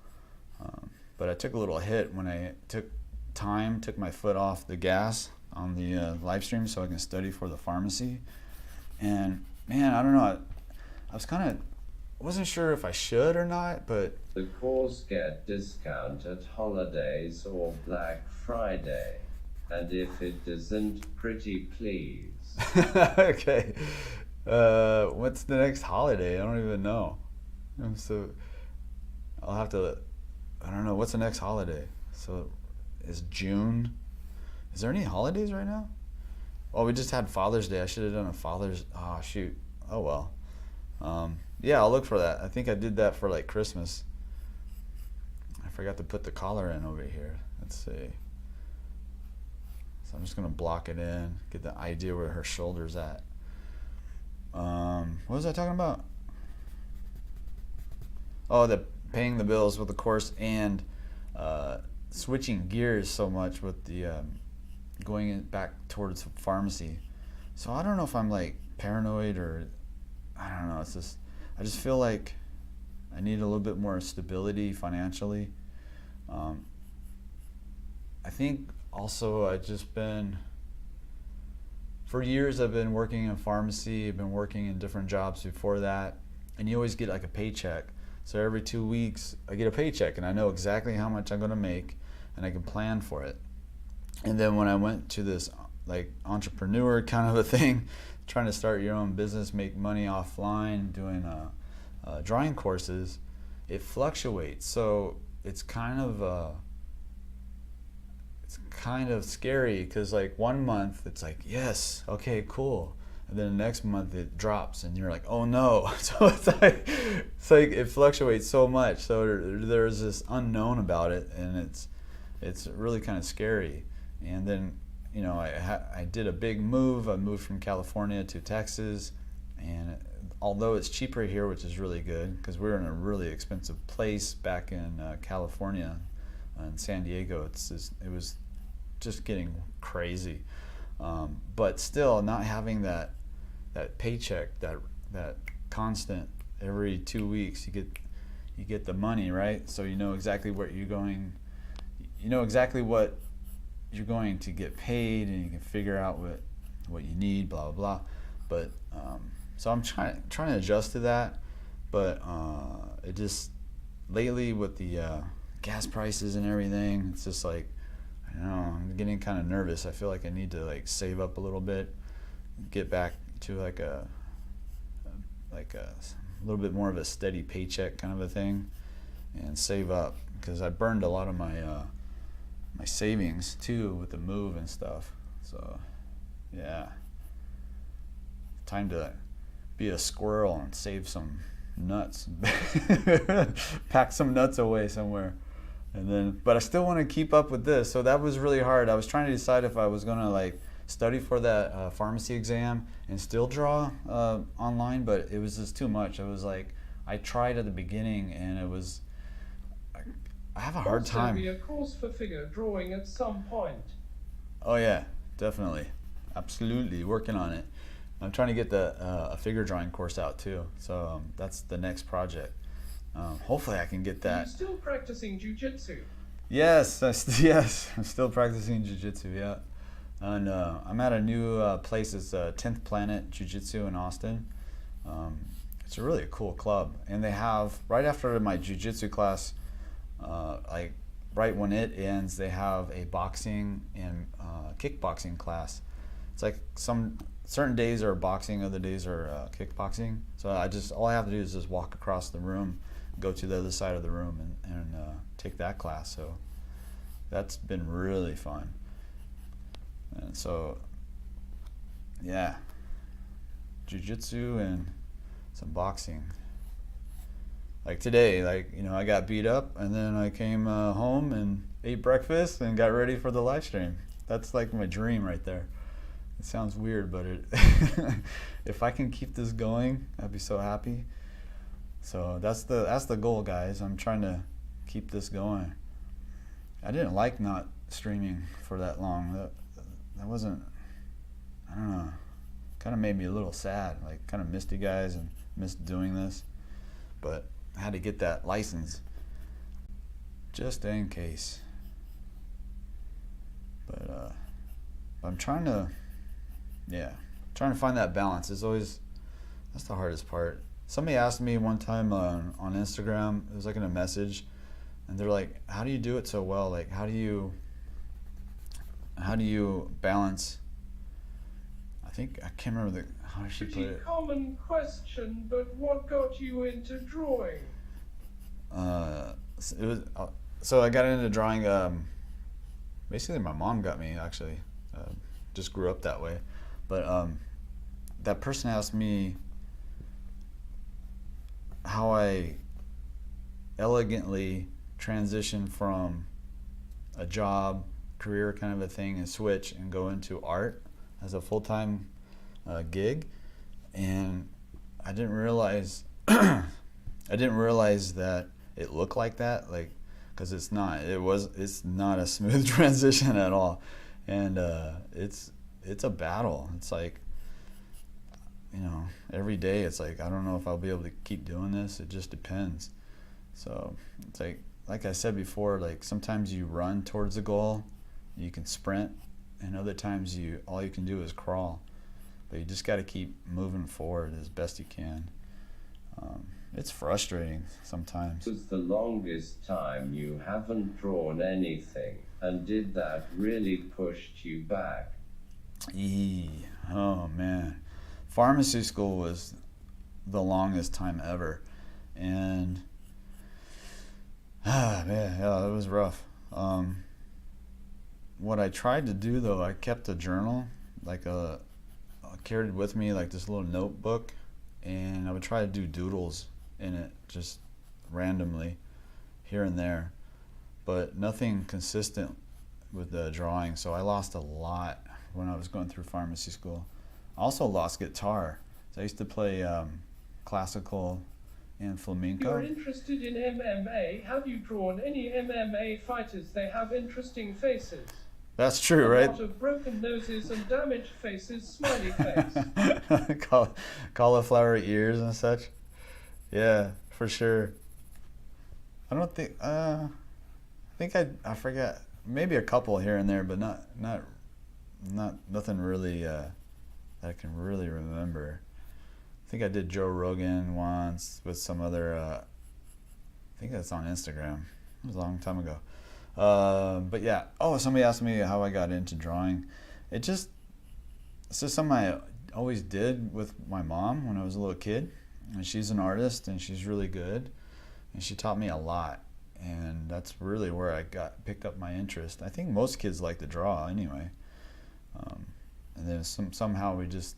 But I took a little hit when I took my foot off the gas on the live stream so I can study for the pharmacy. And man, I don't know, I wasn't sure if I should or not, but The course get discount at holidays or Black Friday. And if it doesn't, pretty please. okay. What's the next holiday? I don't even know. I'll have to, I don't know, what's the next holiday? So is June? Is there any holidays right now? Oh, we just had Father's Day. I should have done a Father's, oh shoot. Oh well. Yeah, I'll look for that. I think I did that for like Christmas. I forgot to put the collar in over here. Let's see. So I'm just gonna block it in, get the idea where her shoulder's at. What was I talking about? Oh, the paying the bills with the course and switching gears so much with the going back towards pharmacy. So I don't know if I'm like paranoid or I don't know. It's just I just feel like I need a little bit more stability financially. I think also I've just been, for years I've been working in pharmacy. I've been working in different jobs before that, and you always get like a paycheck. So every 2 weeks I get a paycheck, and I know exactly how much I'm gonna make, and I can plan for it. And then when I went to this like entrepreneur kind of a thing, trying to start your own business, make money offline, doing drawing courses, it fluctuates. So it's kind of scary, because like 1 month it's like, yes, okay, cool, and then the next month it drops and you're like, oh no. So it's like it fluctuates so much, so there's this unknown about it, and it's really kind of scary. And then I did a big move. I moved from California to Texas, and although it's cheaper here, which is really good, because we're in a really expensive place back in California, in San Diego, it was just getting crazy. But still, not having that paycheck, that constant every 2 weeks, you get the money, right? So you know exactly what you're going. You know exactly what you're going to get paid, and you can figure out what you need, blah blah blah. But so I'm trying to adjust to that, but it just lately with the gas prices and everything, it's just like, I don't know, I'm getting kind of nervous. I feel like I need to like save up a little bit, get back to like a little bit more of a steady paycheck kind of a thing, and save up, because I burned a lot of my savings too with the move and stuff. So yeah, time to be a squirrel and save some nuts. Pack some nuts away somewhere. And then, but I still want to keep up with this. So that was really hard. I was trying to decide if I was going to like study for that pharmacy exam and still draw online, but it was just too much. It was like, I tried at the beginning and it was, I have a hard time. Be a course for figure drawing at some point. Oh yeah, definitely. Absolutely, working on it. I'm trying to get the a figure drawing course out too. So that's the next project. Hopefully I can get that. Are you still practicing jiu-jitsu? Yes, yes, I'm still practicing jiu-jitsu, yeah. And I'm at a new place, it's 10th Planet Jiu-Jitsu in Austin. It's a really cool club. And they have, right after my jiu-jitsu class, like right when it ends, they have a boxing and kickboxing class. It's like some certain days are boxing, other days are kickboxing. So all I have to do is just walk across the room, go to the other side of the room and take that class. So that's been really fun. And so, yeah, jiu-jitsu and some boxing. Like today, like, you know, I got beat up and then I came home and ate breakfast and got ready for the live stream. That's like my dream right there. It sounds weird, but if I can keep this going, I'd be so happy. So that's the goal, guys. I'm trying to keep this going. I didn't like not streaming for that long. That wasn't, I don't know, kind of made me a little sad. Like, kind of missed you guys and missed doing this. But I had to get that license just in case. But I'm trying to find that balance. That's the hardest part. Somebody asked me one time on Instagram, it was like in a message, and they're like, how do you do it so well? Like, how do you balance, I can't remember how did she put Pretty it? common question, but what got you into drawing? So I got into drawing, basically my mom got me, actually. Just grew up that way. But that person asked me how I elegantly transition from a job, career kind of a thing, and switch and go into art as a full-time gig. And I didn't realize that it looked like that, like, because it's not a smooth transition at all. And it's a battle. It's like, you know, every day it's like, I don't know if I'll be able to keep doing this. It just depends. So it's like I said before, like sometimes you run towards the goal, you can sprint, and other times all you can do is crawl. But you just got to keep moving forward as best you can. It's frustrating sometimes. What was the longest time you haven't drawn anything, and did that really push you back? Oh man, pharmacy school was the longest time ever, and man, yeah, it was rough. What I tried to do though, I kept a journal, like I carried with me like this little notebook, and I would try to do doodles in it just randomly here and there, but nothing consistent with the drawing. So I lost a lot when I was going through pharmacy school. I also lost guitar. So I used to play classical and flamenco. You're interested in MMA. Have you drawn any MMA fighters? They have interesting faces. That's true, right? A lot of broken noses and damaged faces, smiley face. Cauliflower ears and such. Yeah, for sure. I don't think, I forget, maybe a couple here and there, but nothing really that I can really remember. I think I did Joe Rogan once with some other, I think that's on Instagram. It was a long time ago. But yeah, somebody asked me how I got into drawing. It's just something I always did with my mom when I was a little kid. And she's an artist and she's really good. And she taught me a lot. And that's really where I picked up my interest. I think most kids like to draw anyway. And then somehow we just,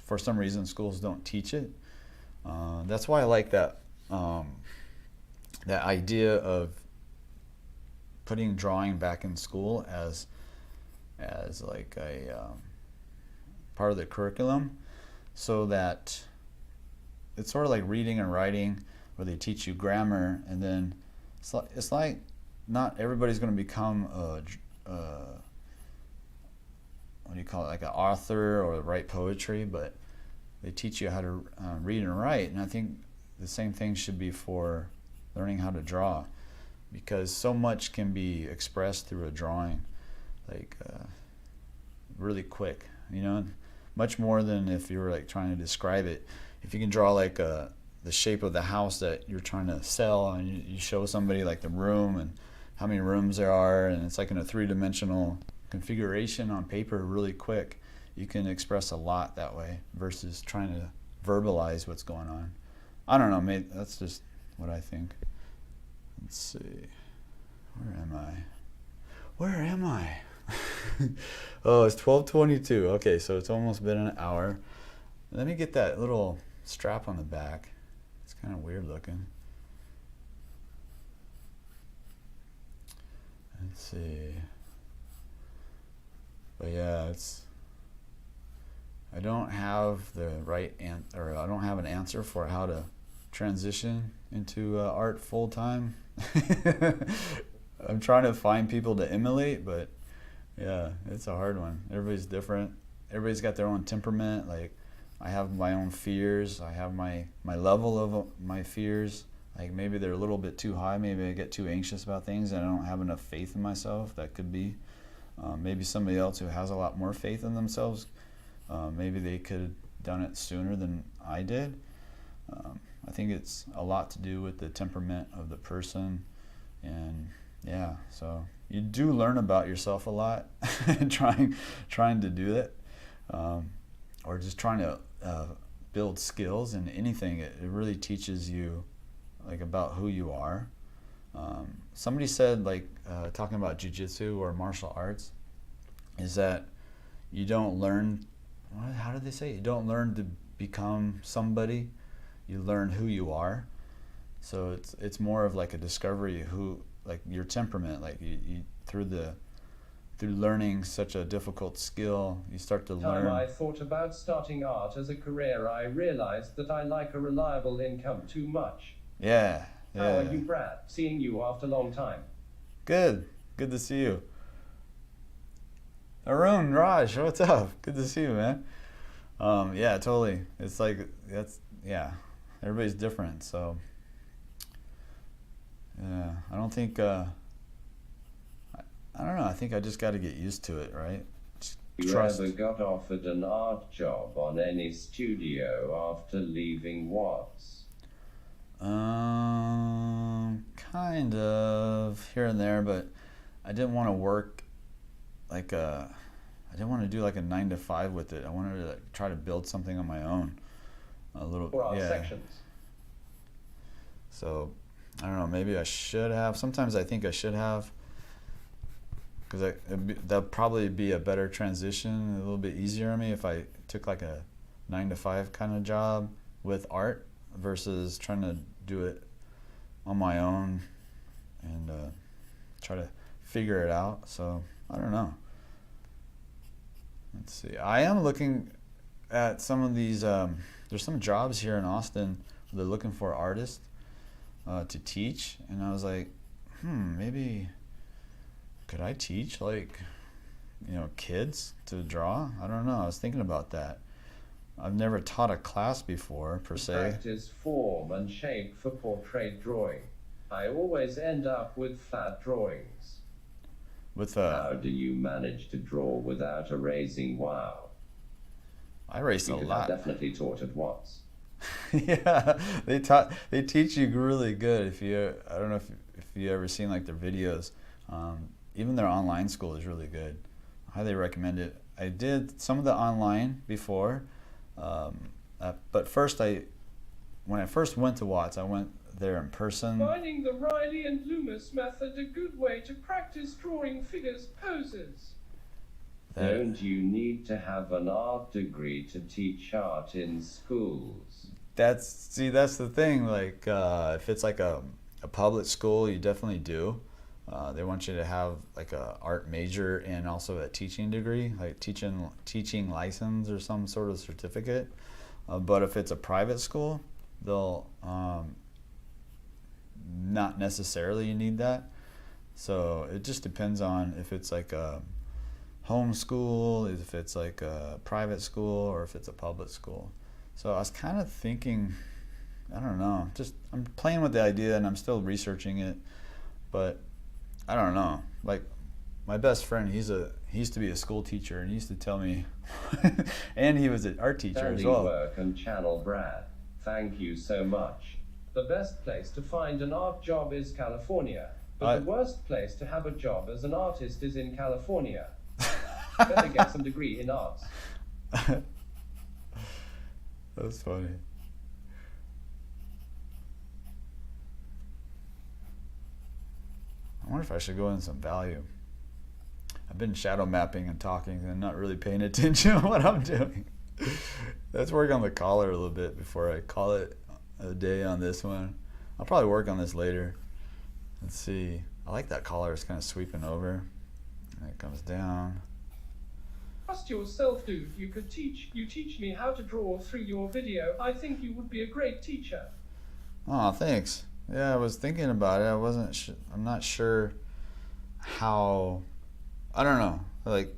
for some reason, schools don't teach it. That's why I like that that idea of putting drawing back in school as like a part of the curriculum, so that it's sort of like reading and writing, where they teach you grammar, and then it's like not everybody's going to become what do you call it, like an author or write poetry, but they teach you how to read and write. And I think the same thing should be for learning how to draw, because so much can be expressed through a drawing, like really quick, you know, much more than if you were like trying to describe it. If you can draw like the shape of the house that you're trying to sell, and you show somebody like the room and how many rooms there are, and it's like in a three-dimensional configuration on paper really quick, you can express a lot that way versus trying to verbalize what's going on. I don't know, maybe that's just what I think. Let's see, where am I? Oh, it's 12:22. Okay, so it's almost been an hour. Let me get that little strap on the back. It's kind of weird looking. Let's see. But yeah, I don't have the right or I don't have an answer for how to transition into art full time. I'm trying to find people to emulate, but yeah, it's a hard one. Everybody's different. Everybody's got their own temperament. Like, I have my own fears. I have my level of my fears. Like, maybe they're a little bit too high. Maybe I get too anxious about things and I don't have enough faith in myself. That could be. Maybe somebody else who has a lot more faith in themselves, maybe they could have done it sooner than I did. I think it's a lot to do with the temperament of the person. And yeah, so you do learn about yourself a lot trying to do it, or just trying to build skills in anything. It really teaches you like about who you are. Somebody said, like, talking about jiu-jitsu or martial arts, is that you don't learn, how did they say it? You don't learn to become somebody, you learn who you are. So it's more of like a discovery who, like your temperament, like you through learning such a difficult skill, you start to learn. Time I thought about starting art as a career, I realized that I like a reliable income too much. Yeah. How are you, Brad? Seeing you after a long time. Good to see you. Arun, Raj, what's up? Good to see you, man. Yeah, totally. It's like, everybody's different, so yeah, I don't think I don't know, I think I just got to get used to it, right? You ever got offered an art job on any studio after leaving Watts? Kind of here and there, but I didn't want to work like I didn't want to do like a 9 to 5 with it. I wanted to try to build something on my own a little. For our yeah. sections. So I don't know. Maybe I should have. Sometimes I think I should have, because that'd probably be a better transition, a little bit easier on me if I took like a 9 to 5 kind of job with art versus trying to do it on my own and try to figure it out. So I don't know. Let's see. I am looking at some of these. There's some jobs here in Austin where they're looking for artists to teach, and I was like, maybe could I teach, like, kids to draw? I don't know. I was thinking about that. I've never taught a class before, per se. Practice form and shape for portrait drawing. I always end up with flat drawings. How do you manage to draw without erasing? Wow. I erased a lot. I definitely taught at Watts. Yeah, they teach you really good. I don't know if you ever seen like their videos. Even their online school is really good. I highly recommend it. I did some of the online before, but first when I first went to Watts, I went there in person. Finding the Reilly and Loomis method a good way to practice drawing figures poses. Don't you need to have an art degree to teach art in schools? That's the thing. Like, if it's like a public school, you definitely do. They want you to have like a art major and also a teaching degree, like teaching license or some sort of certificate. But if it's a private school, they'll not necessarily you need that. So it just depends on if it's like a home school, if it's like a private school, or if it's a public school. So I was kind of thinking, I don't know, just I'm playing with the idea and I'm still researching it, but I don't know. Like my best friend, he used to be a school teacher, and he used to tell me, and he was an art teacher as well. Work and channel Brad. Thank you so much. The best place to find an art job is California, but the worst place to have a job as an artist is in California. Better get some degree in arts. That's funny. I wonder if I should go in some value. I've been shadow mapping and talking and not really paying attention to what I'm doing. Let's work on the collar a little bit before I call it a day on this one. I'll probably work on this later. Let's see. I like that collar. It's kind of sweeping over. And it comes down. Trust yourself, dude. You teach me how to draw through your video. I think you would be a great teacher. Oh, thanks. Yeah, I was thinking about it. I'm not sure how, I don't know, like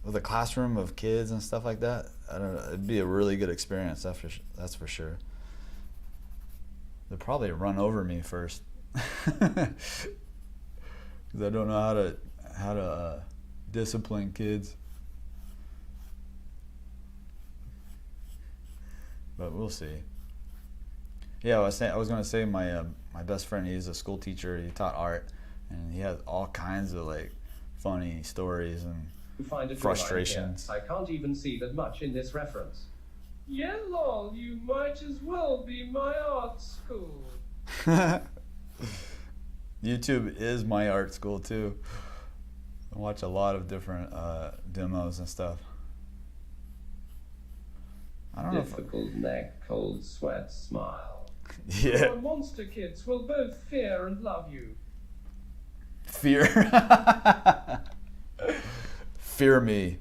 with a classroom of kids and stuff like that, I don't know, it'd be a really good experience, that's for sure. They'll probably run over me first. Because I don't know how to discipline kids. But we'll see. Yeah, I was going to say my best friend, he's a school teacher. He taught art, and he has all kinds of like funny stories and frustrations. I can't even see that much in this reference. Yeah, lol, you might as well be my art school. YouTube is my art school too. I watch a lot of different demos and stuff. I don't know. Difficult neck, cold sweat, smile. Yeah. Your monster kids will both fear and love you. Fear. Fear me.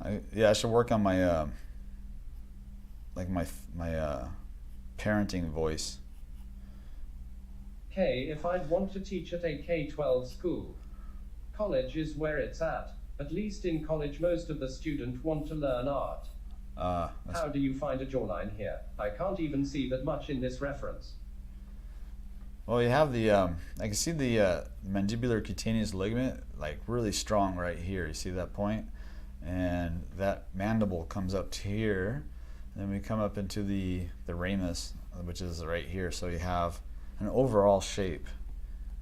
I should work on my my parenting voice. If I'd want to teach at a K-12 school, college is where it's at. At least in college, most of the students want to learn art. How do you find a jawline here? I can't even see that much in this reference. Well, you have the, I can see the mandibular cutaneous ligament, like really strong right here. You see that point? And that mandible comes up to here. And then we come up into the ramus, which is right here. So you have an overall shape,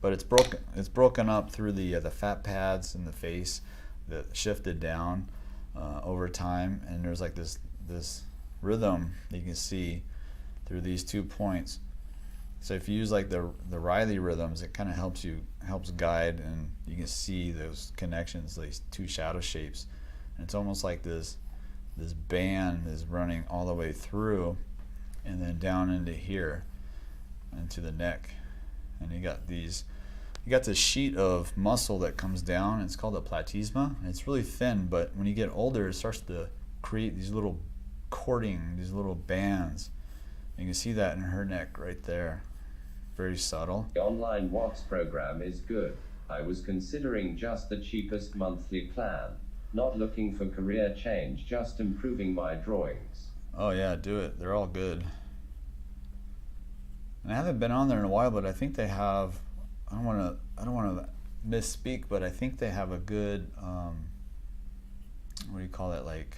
but it's broken up through the fat pads in the face that shifted down over time, and there's like this rhythm you can see through these 2 points. So if you use like the Reilly rhythms, it kind of helps guide, and you can see those connections, these two shadow shapes, and it's almost like this band is running all the way through and then down into here, into the neck. And you got this sheet of muscle that comes down. It's called a platysma. It's really thin, but when you get older, it starts to create these little cording, these little bands. You can see that in her neck right there. Very subtle. The online Watts program is good. I was considering just the cheapest monthly plan. Not looking for career change, just improving my drawings. Oh yeah, do it. They're all good. And I haven't been on there in a while, but I think they have, I don't want to misspeak, but I think they have a good, what do you call it, like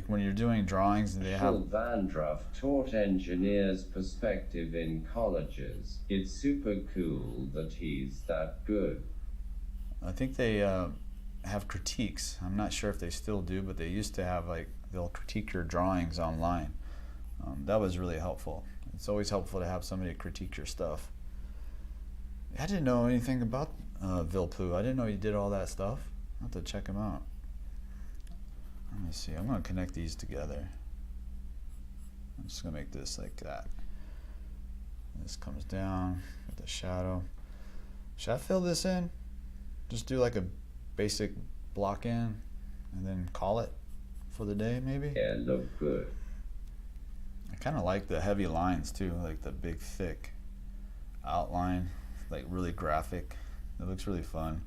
when you're doing drawings, and they have. Vandruff taught engineers perspective in colleges. It's super cool that he's that good. I think they have critiques. I'm not sure if they still do, but they used to have, like, they'll critique your drawings online. That was really helpful. It's always helpful to have somebody critique your stuff. I didn't know anything about Vilplu. I didn't know he did all that stuff. I'll have to check him out. let me see, I'm gonna connect these together. I'm just gonna make this like that. This comes down with the shadow. Should I fill this in? Just do like a basic block in and then call it for the day maybe? Yeah, look good. I kind of like the heavy lines too, like the big thick outline, like really graphic. It looks really fun.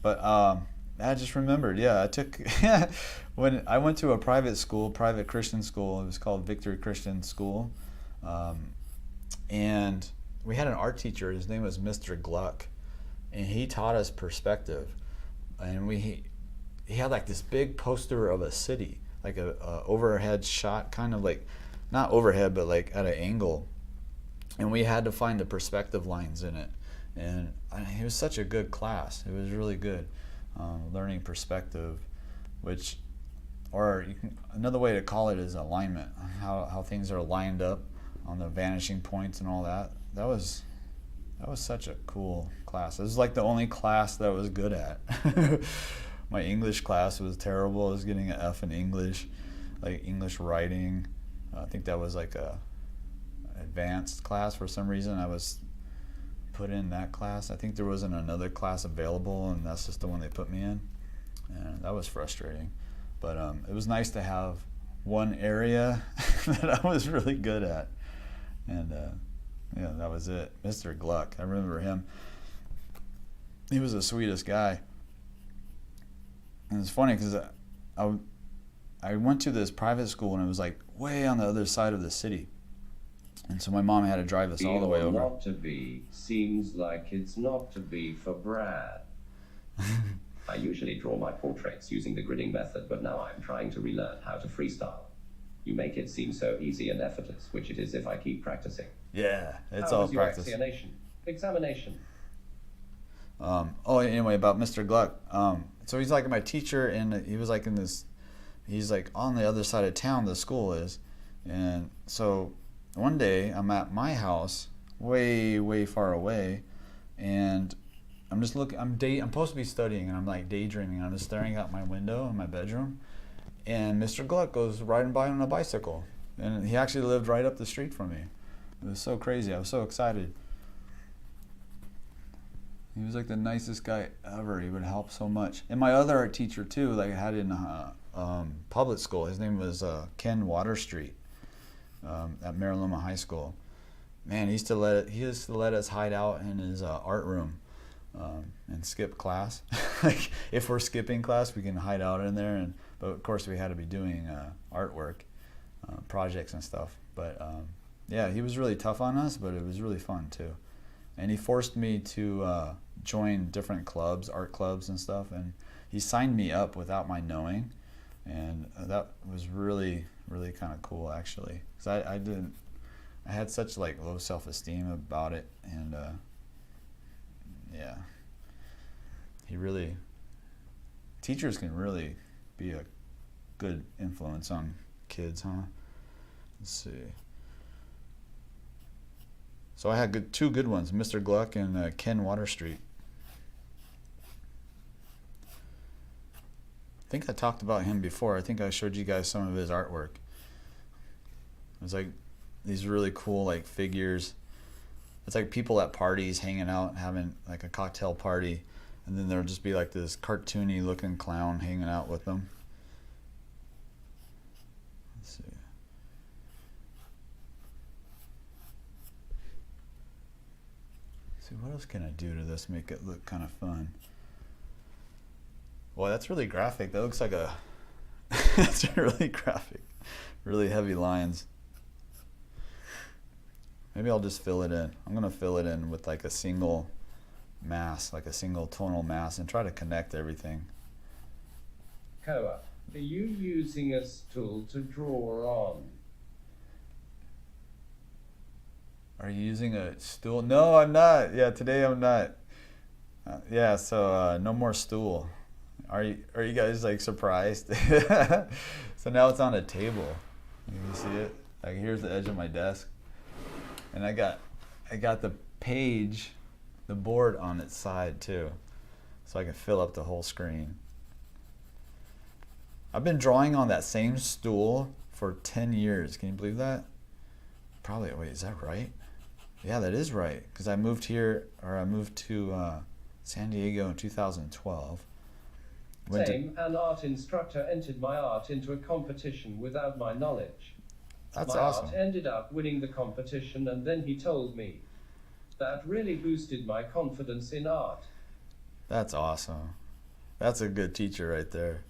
But I just remembered, yeah, I took, when I went to a private school, private Christian school, it was called Victory Christian School, and we had an art teacher, his name was Mr. Gluck, and he taught us perspective, and he had like this big poster of a city, like a overhead shot, kind of like, not overhead, but like at an angle, and we had to find the perspective lines in it, and it was such a good class. It was really good, learning perspective, which, or you can, another way to call it is alignment, how things are lined up on the vanishing points and all that. That was such a cool class. It was like the only class that I was good at. My English class was terrible. I was getting an F in English, like English writing. I think that was like a advanced class for some reason. I was put in that class. I think there wasn't another class available, and that's just the one they put me in. And that was frustrating. But it was nice to have one area that I was really good at. And yeah, that was it. Mr. Gluck, I remember him. He was the sweetest guy. And it's funny because I went to this private school, and it was like way on the other side of the city. And so my mom had to drive us all the way over. Not to be seems like it's not to be for Brad. I usually draw my portraits using the gridding method, but now I'm trying to relearn how to freestyle. You make it seem so easy and effortless, which it is if I keep practicing. Yeah, it's How all was your practice. Examination. Oh, anyway, about Mr. Gluck. So he's like my teacher, and he was like in this, he's like on the other side of town, the school is. And so one day I'm at my house, way far away, and I'm just looking, I'm supposed to be studying, and I'm like daydreaming. I'm just staring out my window in my bedroom, and Mr. Gluck goes riding by on a bicycle, and he actually lived right up the street from me. It was so crazy. I was so excited. He was like the nicest guy ever. He would help so much. And my other art teacher too, like I had in public school, his name was Ken Waterstreet at Mariluma High School. Man, he used to let us hide out in his art room and skip class. Like if we're skipping class, we can hide out in there. But of course, we had to be doing artwork, projects and stuff. But yeah, he was really tough on us, but it was really fun too. And he forced me to join different clubs, art clubs and stuff, and he signed me up without my knowing, and that was really kind of cool actually, because I had such like low self-esteem about it, and yeah, teachers can really be a good influence on kids, huh? Let's see. So I had two good ones, Mr. Gluck and Ken Waterstreet. I think I talked about him before. I think I showed you guys some of his artwork. It was like these really cool like figures. It's like people at parties hanging out, having like a cocktail party, and then there'll just be like this cartoony looking clown hanging out with them. Let's see. See, what else can I do to this, make it look kind of fun? Well, that's really graphic. That looks like that's really graphic. Really heavy lines. Maybe I'll just fill it in. I'm going to fill it in with like a single mass, like a single tonal mass, and try to connect everything. Koa, are you using a tool to draw on? Are you using a stool? No, I'm not. Yeah, today I'm not. Yeah, so no more stool. Are you guys like surprised? So now it's on a table. You can see it. Like here's the edge of my desk, and I got the page, the board on its side too. so I can fill up the whole screen. I've been drawing on that same stool for 10 years. Can you believe that? Probably, wait, is that right? Yeah, that is right, because I moved here, or I moved to San Diego in 2012. An art instructor entered my art into a competition without my knowledge. That's my awesome. art ended up winning the competition, and then he told me. That really boosted my confidence in art. That's awesome. That's a good teacher right there.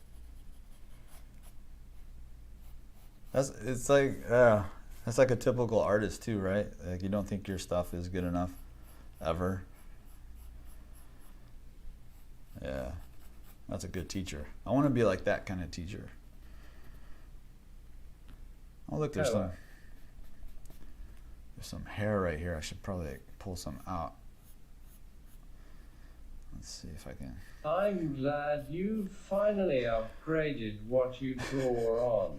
It's like that's like a typical artist too, right? Like you don't think your stuff is good enough ever. Yeah. That's a good teacher. I want to be like that kind of teacher. Oh look, there's some hair right here. I should probably pull some out. Let's see if I can. I'm glad you finally upgraded what you draw on.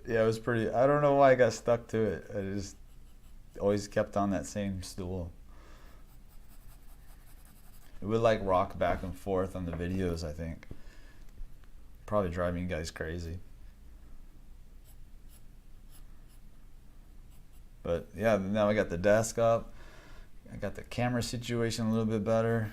Yeah, it was pretty. I don't know why I got stuck to it. I just always kept on that same stool. It would like rock back and forth on the videos, I think. Probably driving you guys crazy. But yeah, now I got the desk up. I got the camera situation a little bit better.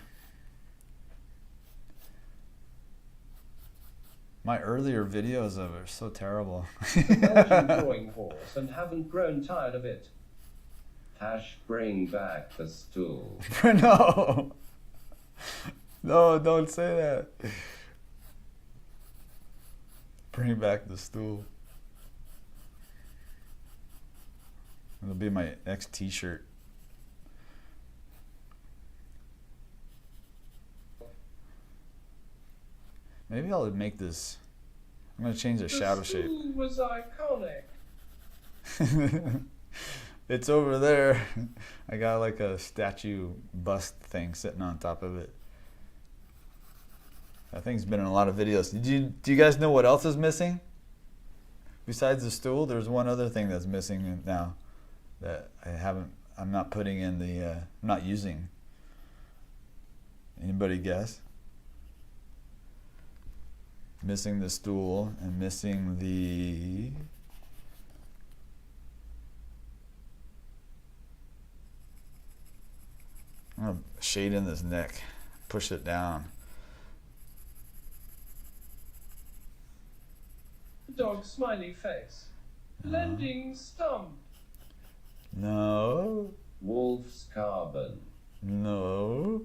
My earlier videos of it are so terrible. Belgian drawing horse and haven't grown tired of it. Bring back the stool. No. No, don't say that. Bring back the stool. It'll be my next t-shirt. Maybe I'll make this. I'm gonna change the shadow shape. The stool was iconic. It's over there. I got like a statue bust thing sitting on top of it. That thing's been in a lot of videos. Do you guys know what else is missing? Besides the stool, there's one other thing that's missing now that I'm not putting in the, I'm not using. Anybody guess? Missing the stool and missing the... I'm gonna shade in this neck, push it down. Dog smiley face. Blending stump. No. Wolf's carbon. No.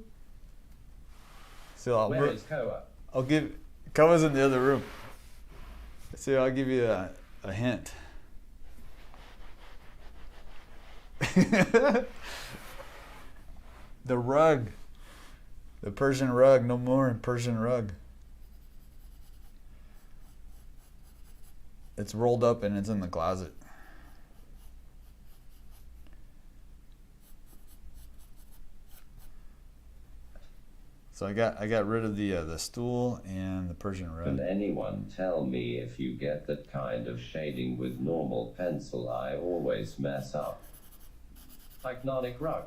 So Where is Koa? I'll give... Koa's in the other room. So I'll give you a hint. The rug. The Persian rug. No more Persian rug. It's rolled up and it's in the closet. So I got rid of the stool and the Persian rug. Can anyone tell me if you get that kind of shading with normal pencil? I always mess up. Iconic rug.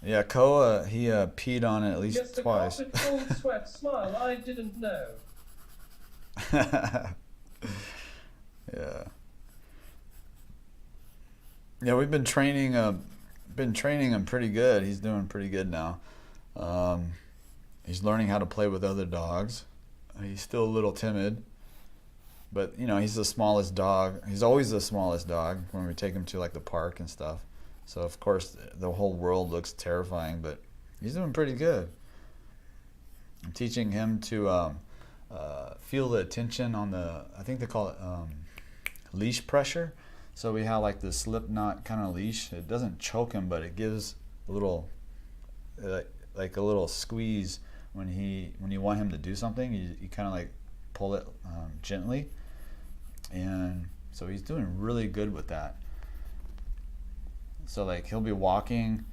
Yeah, Koa, he peed on it at least Just twice. a carpet cold sweat smile. I didn't know. Yeah. Yeah, we've been training him pretty good. He's doing pretty good now. He's learning how to play with other dogs. He's still a little timid, but you know, he's the smallest dog. He's always the smallest dog when we take him to like the park and stuff. So of course the whole world looks terrifying, but he's doing pretty good. I'm teaching him to feel the tension on the, I think they call it leash pressure. So we have like the slip knot kind of leash. It doesn't choke him, but it gives a little, like a little squeeze when you want him to do something. You kind of like pull it gently, and so he's doing really good with that. So like he'll be walking,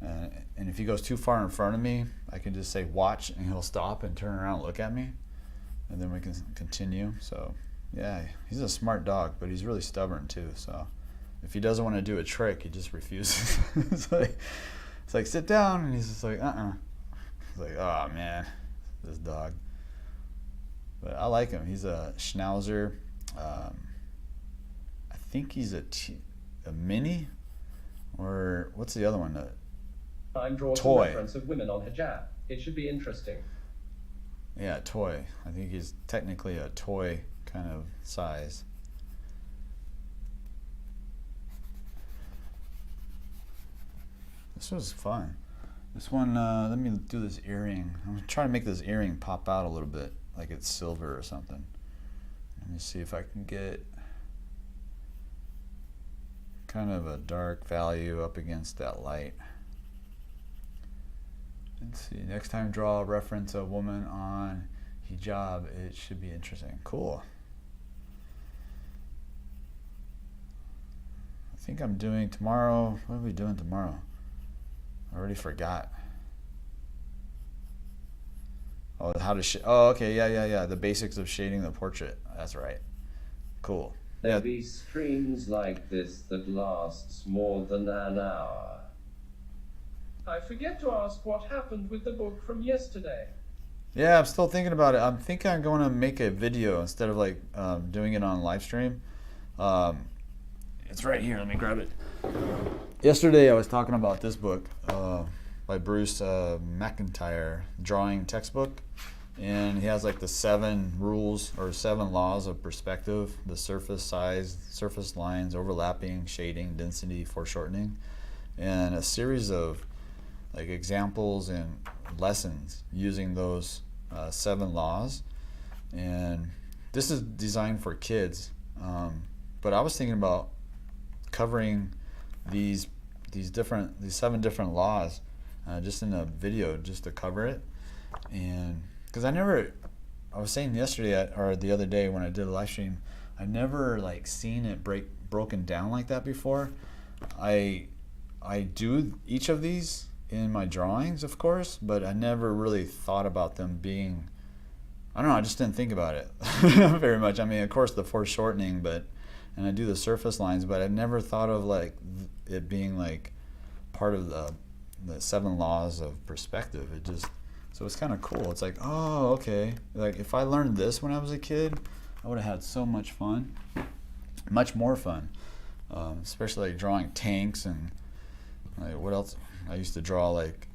and if he goes too far in front of me, I can just say watch, and he'll stop and turn around and look at me, and then we can continue. So yeah, he's a smart dog, but he's really stubborn too. So if he doesn't want to do a trick, he just refuses. So It's like, sit down, and he's just like, It's like, oh man, this dog. But I like him. He's a Schnauzer. I think he's a mini, or what's the other one? I'm drawing some reference of women on hijab. It should be interesting. Yeah, toy. I think he's technically a toy kind of size. This was fun. This one, let me do this earring. I'm gonna try to make this earring pop out a little bit, like it's silver or something. Let me see if I can get kind of a dark value up against that light. Let's see, next time draw a reference of woman on hijab, it should be interesting. Cool. I think I'm doing tomorrow, what are we doing tomorrow? I already forgot. Oh, oh, okay, yeah. The basics of shading the portrait. That's right. Cool. There be streams like this that lasts more than an hour. I forget to ask what happened with the book from yesterday. Yeah, I'm still thinking about it. I'm thinking I'm going to make a video instead of like doing it on live stream. It's right here. Let me grab it. Yesterday I was talking about this book by Bruce McIntyre, drawing textbook, and he has like the 7 rules or 7 laws of perspective: the surface size, surface lines, overlapping, shading, density, foreshortening, and a series of like examples and lessons using those 7 laws. And this is designed for kids, but I was thinking about covering these 7 different laws just in a video, just to cover it. And because I was saying yesterday or the other day when I did a live stream, I never like seen it broken down like that before. I do each of these in my drawings, of course, but I never really thought about them being, I don't know, I just didn't think about it very much. I mean, of course the foreshortening, and I do the surface lines, but I never thought of like it being like part of the 7 laws of perspective. So it's kind of cool. It's like, oh, okay. Like if I learned this when I was a kid, I would have had so much fun, much more fun, especially like drawing tanks and like what else. I used to draw like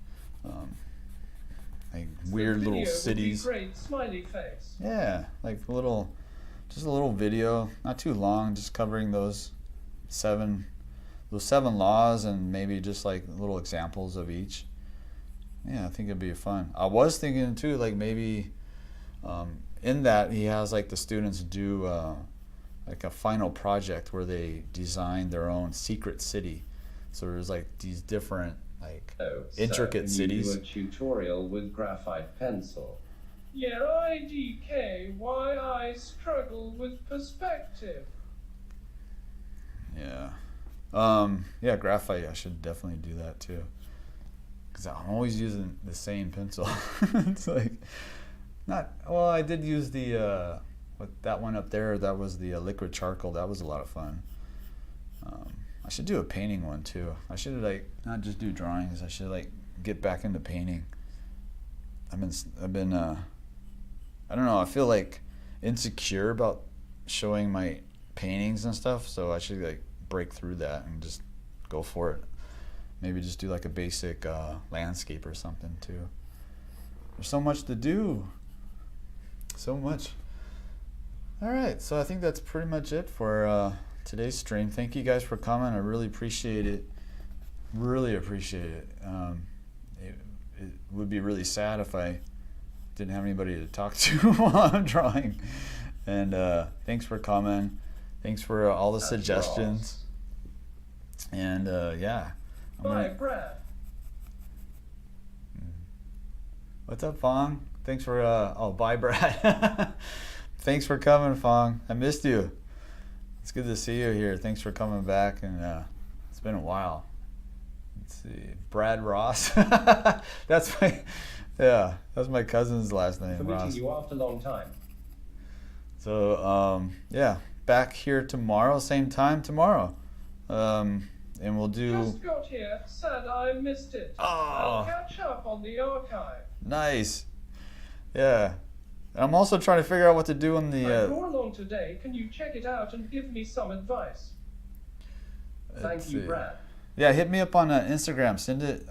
weird little cities. Would be great, smiley face. Yeah, like just a little video, not too long, just covering those 7 laws and maybe just like little examples of each. Yeah, I think it'd be fun. I was thinking too, like maybe in that he has like the students do like a final project where they design their own secret city. So there's like these different like intricate cities. You do a tutorial with graphite pencil. Yeah, IDK, why I struggle with perspective. Yeah. Yeah, graphite, I should definitely do that too. Because I'm always using the same pencil. It's like, I did use the, that one up there, that was the liquid charcoal. That was a lot of fun. I should do a painting one too. I should like, not just do drawings, I should like get back into painting. I've been I don't know, I feel like insecure about showing my paintings and stuff, so I should like break through that and just go for it. Maybe just do like a basic landscape or something too. There's so much to do. So much. Alright, so I think that's pretty much it for today's stream. Thank you guys for coming. I really appreciate it. Really appreciate it. It would be really sad if I didn't have anybody to talk to while I'm drawing. And thanks for coming. Thanks for all the suggestions. And yeah. Bye, Brad. What's up, Fong? Thanks for bye, Brad. Thanks for coming, Fong. I missed you. It's good to see you here. Thanks for coming back, and it's been a while. Let's see, Brad Ross. That's my cousin's last name. For Ross. meeting you after a long time. So yeah, back here tomorrow, same time tomorrow. and we'll do. Just got here. Sad I missed it. Oh. I'll catch up on the archive. Nice. Yeah. And I'm also trying to figure out what to do on I the. go along today. Can you check it out and give me some advice? Thank you, see. Brad. Yeah, hit me up on Instagram. Send it.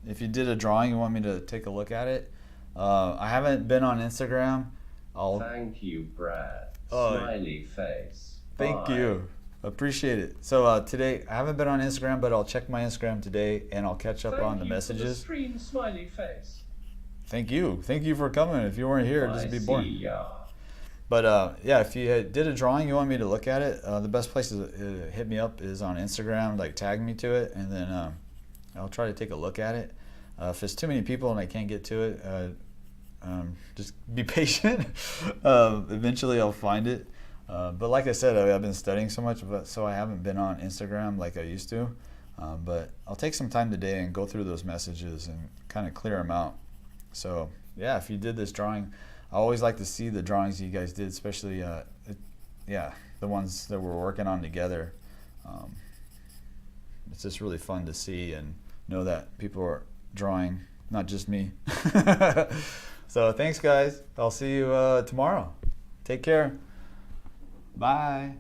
If you did a drawing, you want me to take a look at it. I haven't been on Instagram. Thank you, Brad. Oh. Smiley face. Thank Bye. you. Appreciate it. So today, I haven't been on Instagram, but I'll check my Instagram today and I'll catch up on the messages. For the stream smiley face. Thank you. Thank you for coming. If you weren't here, it'd just be boring. See ya. But yeah, if you did a drawing, you want me to look at it, the best place to hit me up is on Instagram, like tag me to it, and then I'll try to take a look at it. If there's too many people and I can't get to it, just be patient. Eventually I'll find it. But like I said, I've been studying so much, so I haven't been on Instagram like I used to. But I'll take some time today and go through those messages and kind of clear them out. So yeah, if you did this drawing, I always like to see the drawings you guys did, especially the ones that we're working on together. It's just really fun to see and know that people are drawing, not just me. So thanks guys. I'll see you tomorrow. Take care. Bye.